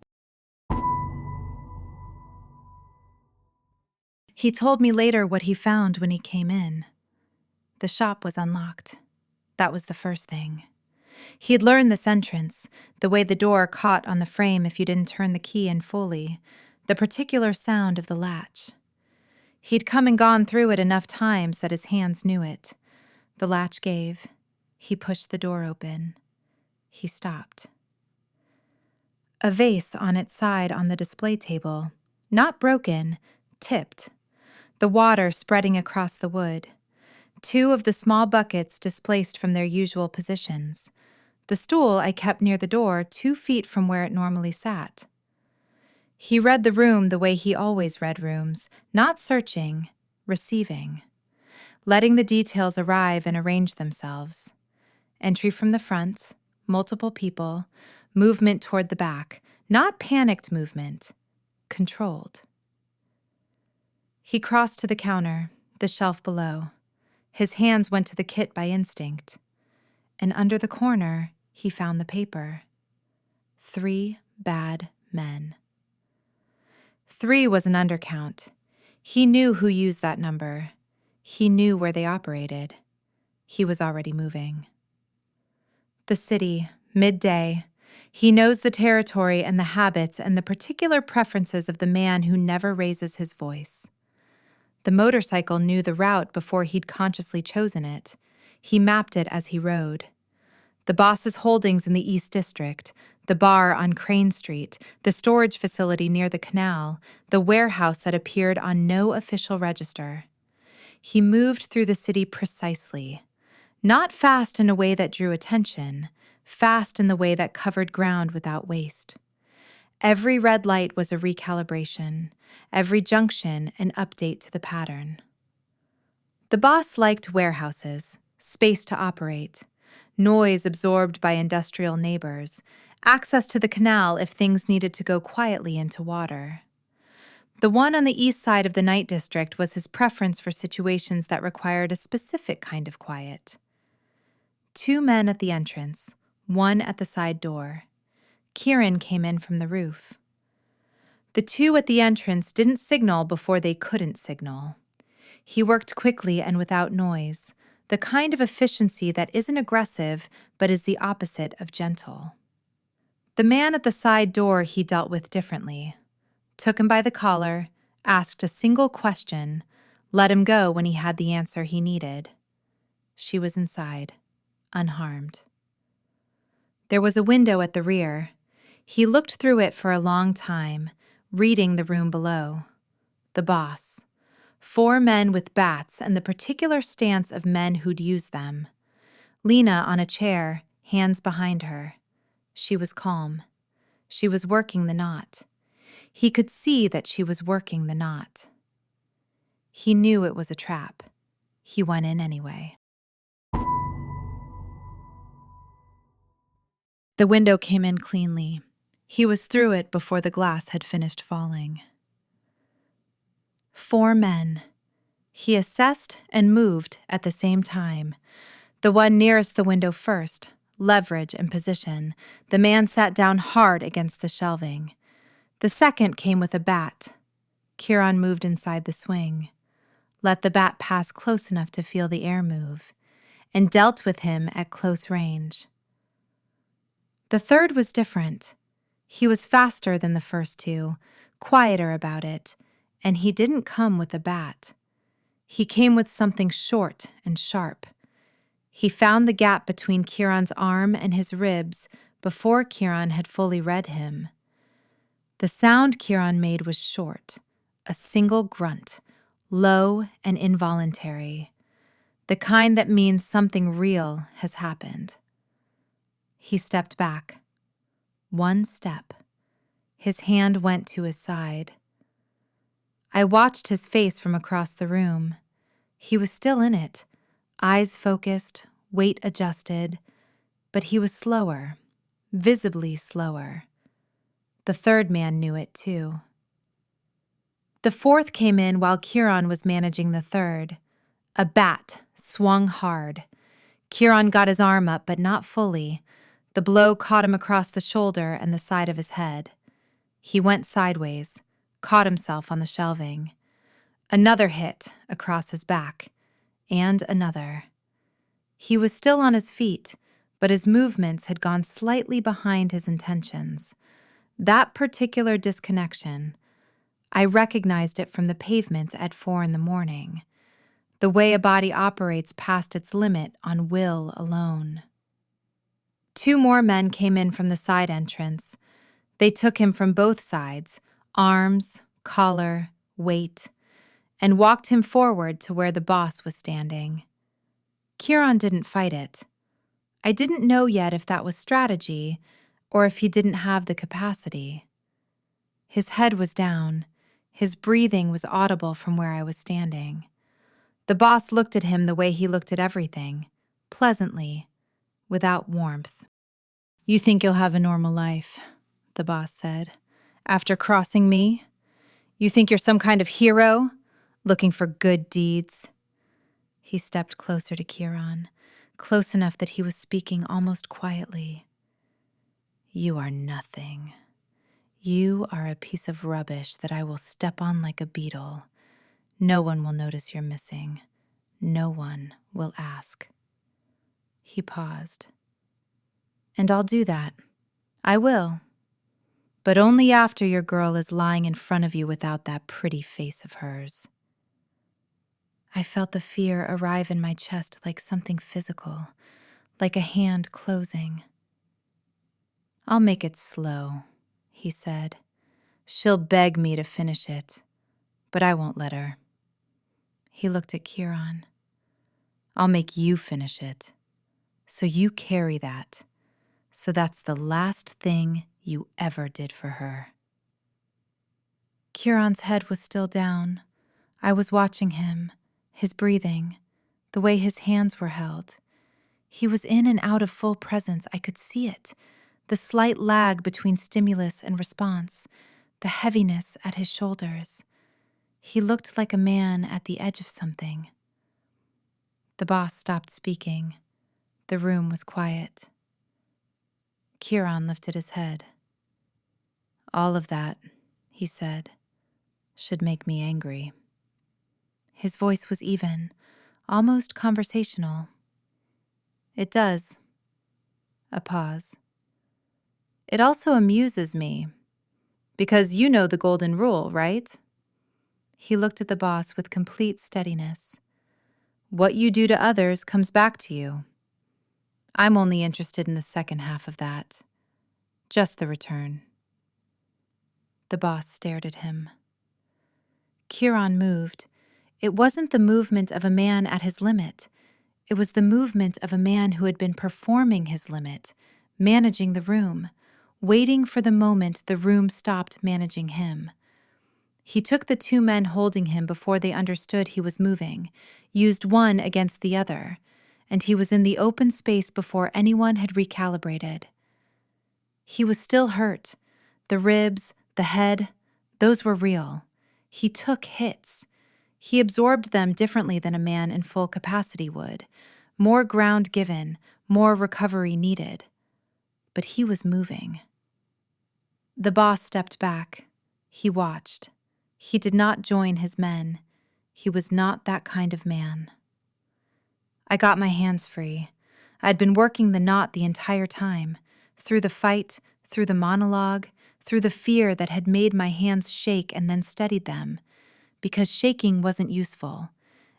He told me later what he found when he came in. The shop was unlocked. That was the first thing. He'd learned this entrance, the way the door caught on the frame if you didn't turn the key in fully, the particular sound of the latch. He'd come and gone through it enough times that his hands knew it. The latch gave. He pushed the door open. He stopped. A vase on its side on the display table, not broken, tipped, the water spreading across the wood. 2 of the small buckets displaced from their usual positions. The stool I kept near the door 2 feet from where it normally sat. He read the room the way he always read rooms, not searching, receiving, letting the details arrive and arrange themselves. Entry from the front, multiple people, movement toward the back, not panicked movement, controlled. He crossed to the counter, the shelf below. His hands went to the kit by instinct. And under the corner, he found the paper. 3 bad men. 3 was an undercount. He knew who used that number. He knew where they operated. He was already moving. The city, midday. He knows the territory and the habits and the particular preferences of the man who never raises his voice. The motorcycle knew the route before he'd consciously chosen it. He mapped it as he rode. The boss's holdings in the East District, the bar on Crane Street, the storage facility near the canal, the warehouse that appeared on no official register. He moved through the city precisely. Not fast in a way that drew attention, fast in the way that covered ground without waste. Every red light was a recalibration, every junction an update to the pattern. The boss liked warehouses, space to operate, noise absorbed by industrial neighbors, access to the canal if things needed to go quietly into water. The one on the east side of the night district was his preference for situations that required a specific kind of quiet. 2 men at the entrance, 1 at the side door. Kiran came in from the roof. The 2 at the entrance didn't signal before they couldn't signal. He worked quickly and without noise, the kind of efficiency that isn't aggressive but is the opposite of gentle. The man at the side door he dealt with differently. Took him by the collar, asked a single question, let him go when he had the answer he needed. She was inside, unharmed. There was a window at the rear. He looked through it for a long time, reading the room below. The boss. 4 men with bats and the particular stance of men who'd use them. Lena on a chair, hands behind her. She was calm. She was working the knot. He could see that she was working the knot. He knew it was a trap. He went in anyway. The window came in cleanly. He was through it before the glass had finished falling. 4 men. He assessed and moved at the same time. The one nearest the window first, leverage and position. The man sat down hard against the shelving. The second came with a bat. Kiran moved inside the swing, let the bat pass close enough to feel the air move, and dealt with him at close range. The third was different. He was faster than the first 2, quieter about it, and he didn't come with a bat. He came with something short and sharp. He found the gap between Kiran's arm and his ribs before Kiran had fully read him. The sound Kiran made was short, a single grunt, low and involuntary, the kind that means something real has happened. He stepped back. 1 step. His hand went to his side. I watched his face from across the room. He was still in it, eyes focused, weight adjusted, but he was slower, visibly slower. The third man knew it too. The fourth came in while Kiran was managing the third. A bat swung hard. Kiran got his arm up, but not fully. The blow caught him across the shoulder and the side of his head. He went sideways, caught himself on the shelving. Another hit across his back, and another. He was still on his feet, but his movements had gone slightly behind his intentions. That particular disconnection, I recognized it from the pavement at 4 a.m, the way a body operates past its limit on will alone. 2 more men came in from the side entrance. They took him from both sides, arms, collar, weight, and walked him forward to where the boss was standing. Kiran didn't fight it. I didn't know yet if that was strategy or if he didn't have the capacity. His head was down. His breathing was audible from where I was standing. The boss looked at him the way he looked at everything, pleasantly, without warmth. "You think you'll have a normal life," the boss said, "after crossing me? You think you're some kind of hero, looking for good deeds?" He stepped closer to Kiran, close enough that he was speaking almost quietly. "You are nothing. You are a piece of rubbish that I will step on like a beetle. No one will notice you're missing. No one will ask." He paused. "And I'll do that. I will. But only after your girl is lying in front of you without that pretty face of hers." I felt the fear arrive in my chest like something physical, like a hand closing. "I'll make it slow," he said. "She'll beg me to finish it, but I won't let her." He looked at Kiran. "I'll make you finish it. So you carry that. So that's the last thing you ever did for her." Kiran's head was still down. I was watching him, his breathing, the way his hands were held. He was in and out of full presence. I could see it. The slight lag between stimulus and response, the heaviness at his shoulders. He looked like a man at the edge of something. The boss stopped speaking. The room was quiet. Kiran lifted his head. "All of that," he said, "should make me angry." His voice was even, almost conversational. "It does." A pause. "It also amuses me. Because you know the golden rule, right?" He looked at the boss with complete steadiness. "What you do to others comes back to you. I'm only interested in the second half of that. Just the return." The boss stared at him. Kiran moved. It wasn't the movement of a man at his limit. It was the movement of a man who had been performing his limit, managing the room, waiting for the moment the room stopped managing him. He took the two men holding him before they understood he was moving, used one against the other, and he was in the open space before anyone had recalibrated. He was still hurt. The ribs, the head, those were real. He took hits. He absorbed them differently than a man in full capacity would. More ground given, more recovery needed. But he was moving. The boss stepped back. He watched. He did not join his men. He was not that kind of man. I got my hands free. I'd been working the knot the entire time, through the fight, through the monologue, through the fear that had made my hands shake and then steadied them, because shaking wasn't useful,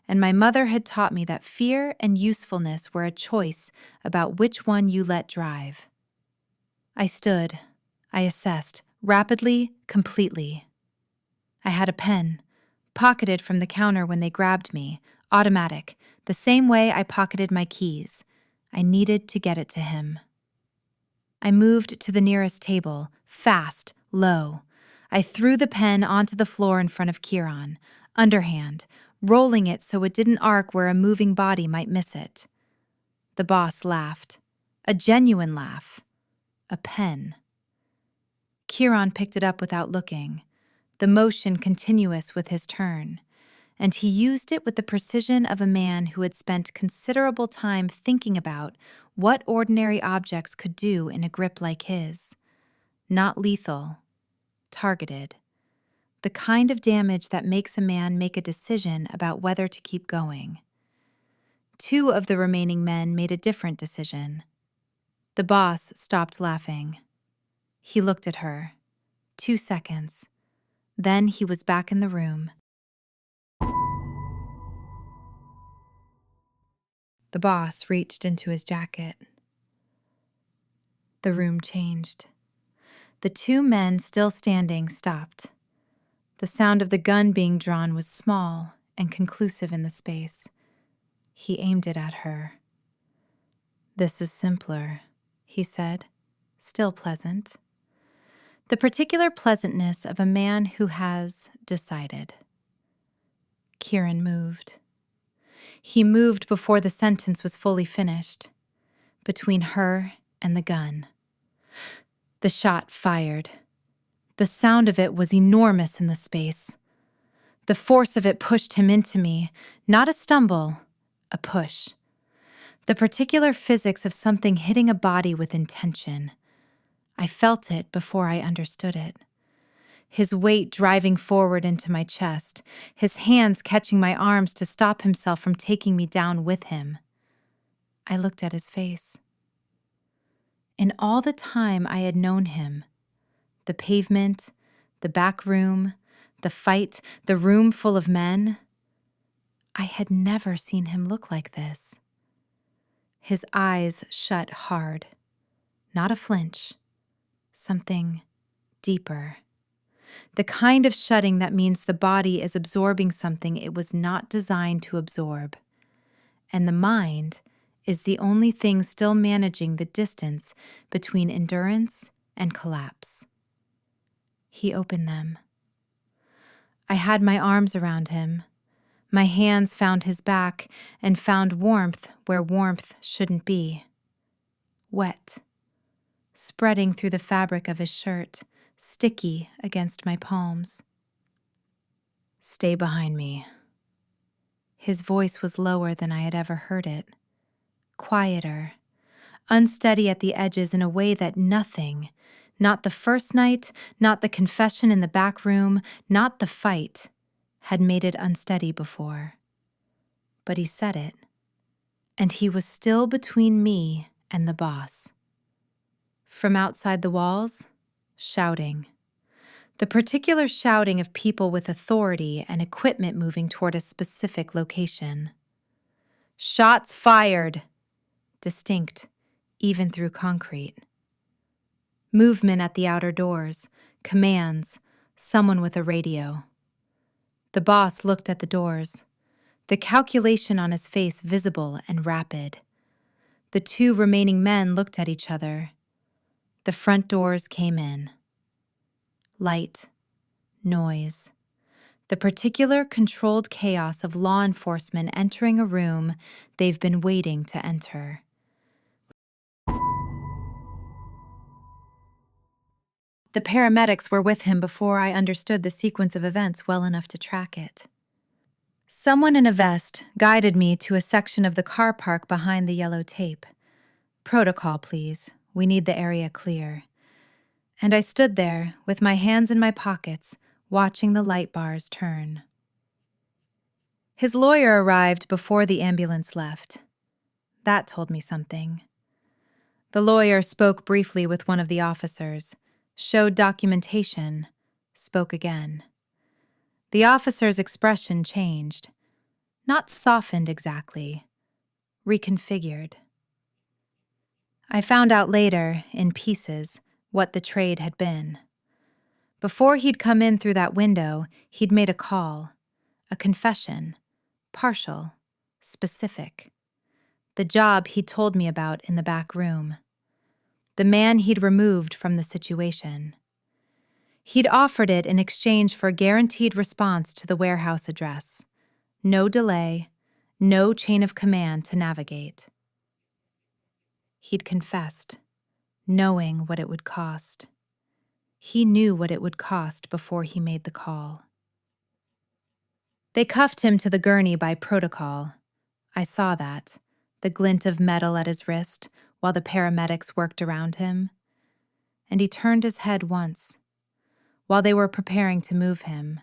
and my mother had taught me that fear and usefulness were a choice about which one you let drive. I stood. I assessed, rapidly, completely. I had a pen, pocketed from the counter when they grabbed me, automatic, the same way I pocketed my keys. I needed to get it to him. I moved to the nearest table, fast, low. I threw the pen onto the floor in front of Kiran, underhand, rolling it so it didn't arc where a moving body might miss it. The boss laughed. A genuine laugh. A pen. Kiran picked it up without looking, the motion continuous with his turn, and he used it with the precision of a man who had spent considerable time thinking about what ordinary objects could do in a grip like his. Not lethal, targeted. The kind of damage that makes a man make a decision about whether to keep going. Two of the remaining men made a different decision. The boss stopped laughing. He looked at her. 2 seconds. Then he was back in the room. The boss reached into his jacket. The room changed. The two men still standing stopped. The sound of the gun being drawn was small and conclusive in the space. He aimed it at her. "This is simpler," he said, still pleasant. The particular pleasantness of a man who has decided. Kiran moved. He moved before the sentence was fully finished, between her and the gun. The shot fired. The sound of it was enormous in the space. The force of it pushed him into me, not a stumble, a push. The particular physics of something hitting a body with intention. I felt it before I understood it. His weight driving forward into my chest, his hands catching my arms to stop himself from taking me down with him. I looked at his face. In all the time I had known him, the pavement, the back room, the fight, the room full of men, I had never seen him look like this. His eyes shut hard, not a flinch, something deeper. The kind of shutting that means the body is absorbing something it was not designed to absorb. And the mind is the only thing still managing the distance between endurance and collapse. He opened them. I had my arms around him. My hands found his back and found warmth where warmth shouldn't be. Wet. Spreading through the fabric of his shirt, sticky against my palms. "Stay behind me." His voice was lower than I had ever heard it, quieter unsteady at the edges in a way that nothing, not the first night, not the confession in the back room, not the fight, had made it unsteady before. But he said it, and he was still between me and the boss. From outside the walls, shouting. The particular shouting of people with authority and equipment moving toward a specific location. Shots fired! Distinct, even through concrete. Movement at the outer doors, commands, someone with a radio. The boss looked at the doors, the calculation on his face visible and rapid. The two remaining men looked at each other. The front doors came in. Light, noise. The particular controlled chaos of law enforcement entering a room they've been waiting to enter. The paramedics were with him before I understood the sequence of events well enough to track it. Someone in a vest guided me to a section of the car park behind the yellow tape. Protocol, please. We need the area clear. And I stood there, with my hands in my pockets, watching the light bars turn. His lawyer arrived before the ambulance left. That told me something. The lawyer spoke briefly with one of the officers, showed documentation, spoke again. The officer's expression changed. Not softened exactly, reconfigured. I found out later, in pieces, what the trade had been. Before he'd come in through that window, he'd made a call, a confession, partial, specific. The job he'd told me about in the back room. The man he'd removed from the situation. He'd offered it in exchange for a guaranteed response to the warehouse address. No delay, no chain of command to navigate. He'd confessed, knowing what it would cost. He knew what it would cost before he made the call. They cuffed him to the gurney by protocol. I saw that, the glint of metal at his wrist while the paramedics worked around him. And he turned his head once, while they were preparing to move him.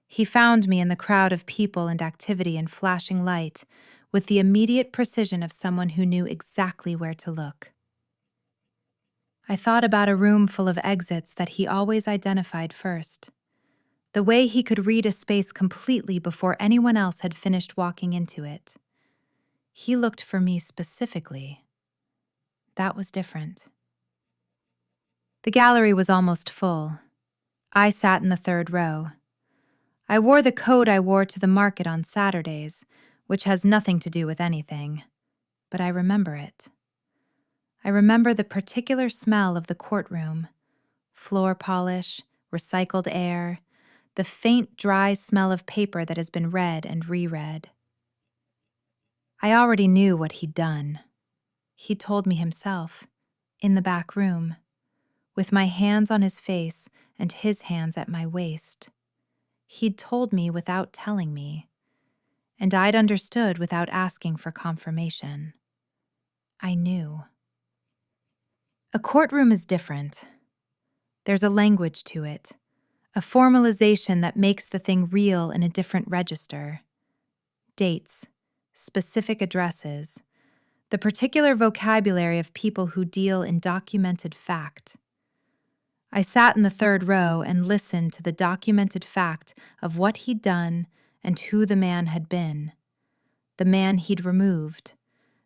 He found me in the crowd of people and activity and flashing light with the immediate precision of someone who knew exactly where to look. I thought about a room full of exits that he always identified first. The way he could read a space completely before anyone else had finished walking into it. He looked for me specifically. That was different. The gallery was almost full. I sat in the third row. I wore the coat I wore to the market on Saturdays, which has nothing to do with anything, but I remember it. I remember the particular smell of the courtroom, floor polish, recycled air, the faint, dry smell of paper that has been read and reread. I already knew what he'd done. He told me himself, in the back room, with my hands on his face and his hands at my waist. He'd told me without telling me, and I'd understood without asking for confirmation. I knew. A courtroom is different. There's a language to it, a formalization that makes the thing real in a different register. Dates, specific addresses, the particular vocabulary of people who deal in documented fact. I sat in the third row and listened to the documented fact of what he'd done and who the man had been, the man he'd removed,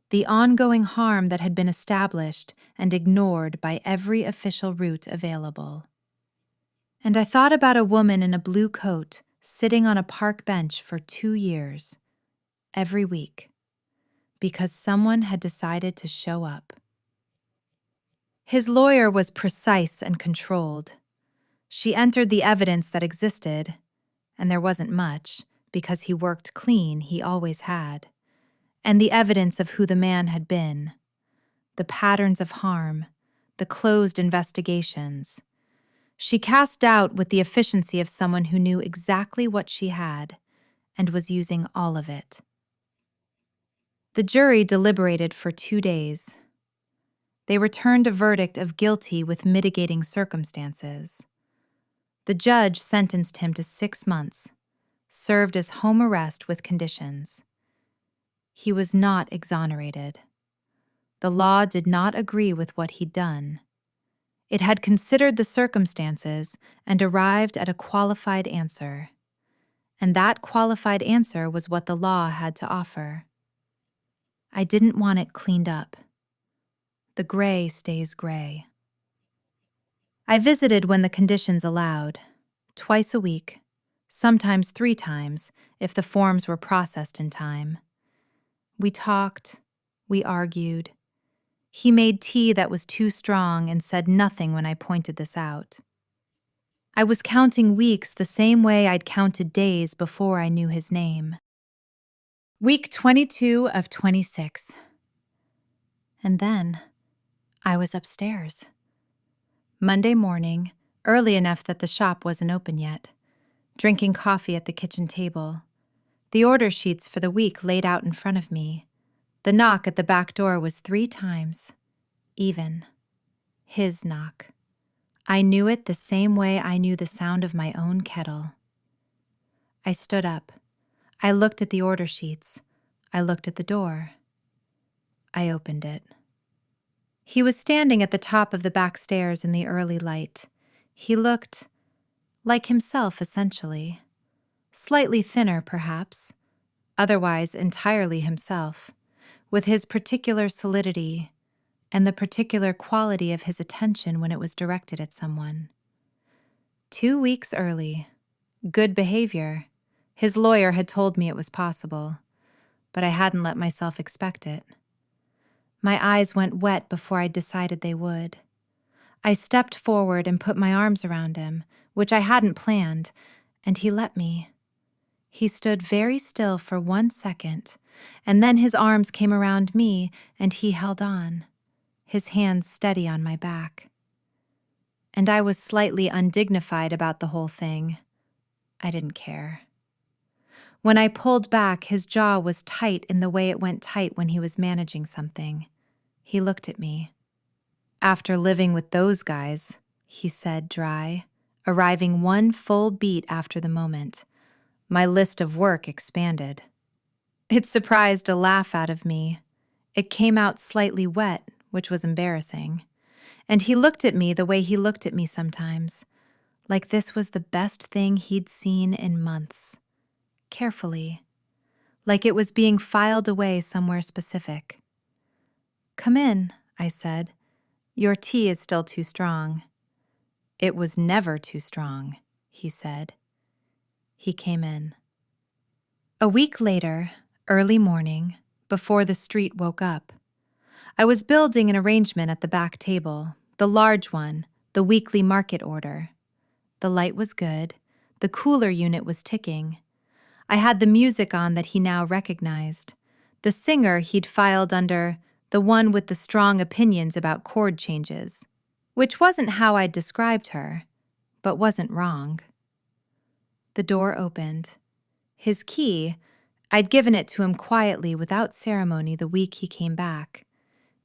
the ongoing harm that had been established and ignored by every official route available. And I thought about a woman in a blue coat sitting on a park bench for 2 years, every week, because someone had decided to show up. His lawyer was precise and controlled. She entered the evidence that existed, and there wasn't much, because he worked clean, he always had, and the evidence of who the man had been, the patterns of harm, the closed investigations. She cast doubt with the efficiency of someone who knew exactly what she had and was using all of it. The jury deliberated for 2 days. They returned a verdict of guilty with mitigating circumstances. The judge sentenced him to 6 months, served as home arrest with conditions. He was not exonerated. The law did not agree with what he'd done. It had considered the circumstances and arrived at a qualified answer. And that qualified answer was what the law had to offer. I didn't want it cleaned up. The gray stays gray. I visited when the conditions allowed, twice a week, sometimes 3 times if the forms were processed in time. We talked, we argued. He made tea that was too strong and said nothing when I pointed this out. I was counting weeks the same way I'd counted days before I knew his name. Week 22 of 26. And then I was upstairs. Monday morning, early enough that the shop wasn't open yet, drinking coffee at the kitchen table. The order sheets for the week laid out in front of me. The knock at the back door was 3 times. Even. His knock. I knew it the same way I knew the sound of my own kettle. I stood up. I looked at the order sheets. I looked at the door. I opened it. He was standing at the top of the back stairs in the early light. He looked like himself, essentially. Slightly thinner, perhaps. Otherwise entirely himself, with his particular solidity and the particular quality of his attention when it was directed at someone. 2 weeks early. Good behavior. His lawyer had told me it was possible, but I hadn't let myself expect it. My eyes went wet before I decided they would. I stepped forward and put my arms around him, which I hadn't planned, and he let me. He stood very still for 1 second, and then his arms came around me and he held on, his hands steady on my back. And I was slightly undignified about the whole thing. I didn't care. When I pulled back, his jaw was tight in the way it went tight when he was managing something. He looked at me. "After living with those guys," he said, dry, arriving 1 full beat after the moment, my list of work expanded. It surprised a laugh out of me. It came out slightly wet, which was embarrassing. And he looked at me the way he looked at me sometimes, like this was the best thing he'd seen in months. Carefully, like it was being filed away somewhere specific. "Come in," I said. "Your tea is still too strong." "It was never too strong," he said. He came in. A week later, early morning, before the street woke up, I was building an arrangement at the back table, the large one, the weekly market order. The light was good, the cooler unit was ticking. I had the music on that he now recognized, the singer he'd filed under, the one with the strong opinions about chord changes, which wasn't how I'd described her, but wasn't wrong. The door opened. His key, I'd given it to him quietly without ceremony the week he came back,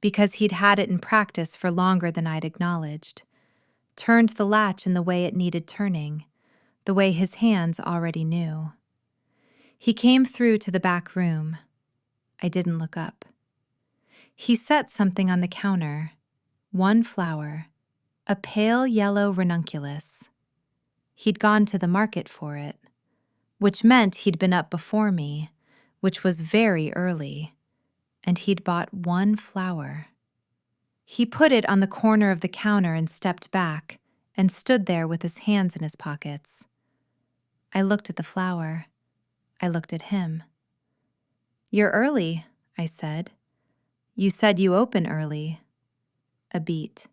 because he'd had it in practice for longer than I'd acknowledged, turned the latch in the way it needed turning, the way his hands already knew. He came through to the back room. I didn't look up. He set something on the counter, 1 flower, a pale yellow ranunculus. He'd gone to the market for it, which meant he'd been up before me, which was very early, and he'd bought 1 flower. He put it on the corner of the counter and stepped back, and stood there with his hands in his pockets. I looked at the flower. I looked at him. "You're early," I said. "You said you open early." A beat.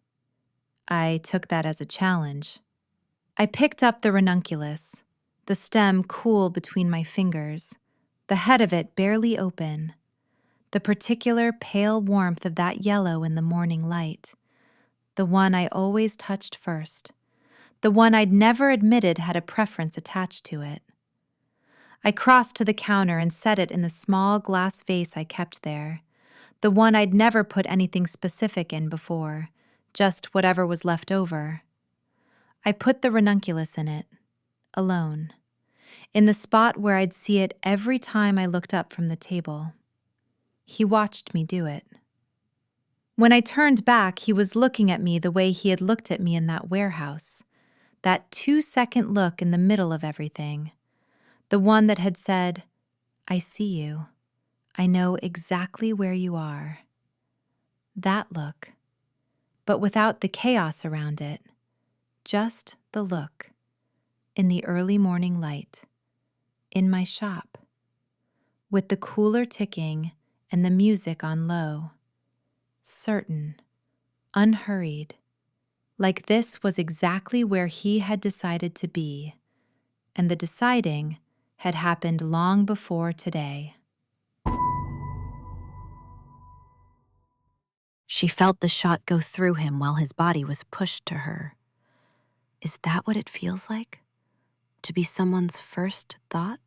I took that as a challenge. I picked up the ranunculus, the stem cool between my fingers, the head of it barely open, the particular pale warmth of that yellow in the morning light, the one I always touched first, the one I'd never admitted had a preference attached to it. I crossed to the counter and set it in the small glass vase I kept there, the one I'd never put anything specific in before, just whatever was left over. I put the ranunculus in it, alone, in the spot where I'd see it every time I looked up from the table. He watched me do it. When I turned back, he was looking at me the way he had looked at me in that warehouse, that 2-second look in the middle of everything, the one that had said, "I see you. I know exactly where you are." That look, but without the chaos around it, just the look, in the early morning light, in my shop, with the cooler ticking and the music on low, certain, unhurried, like this was exactly where he had decided to be, and the deciding had happened long before today. She felt the shot go through him while his body was pushed to her. Is that what it feels like? To be someone's first thought?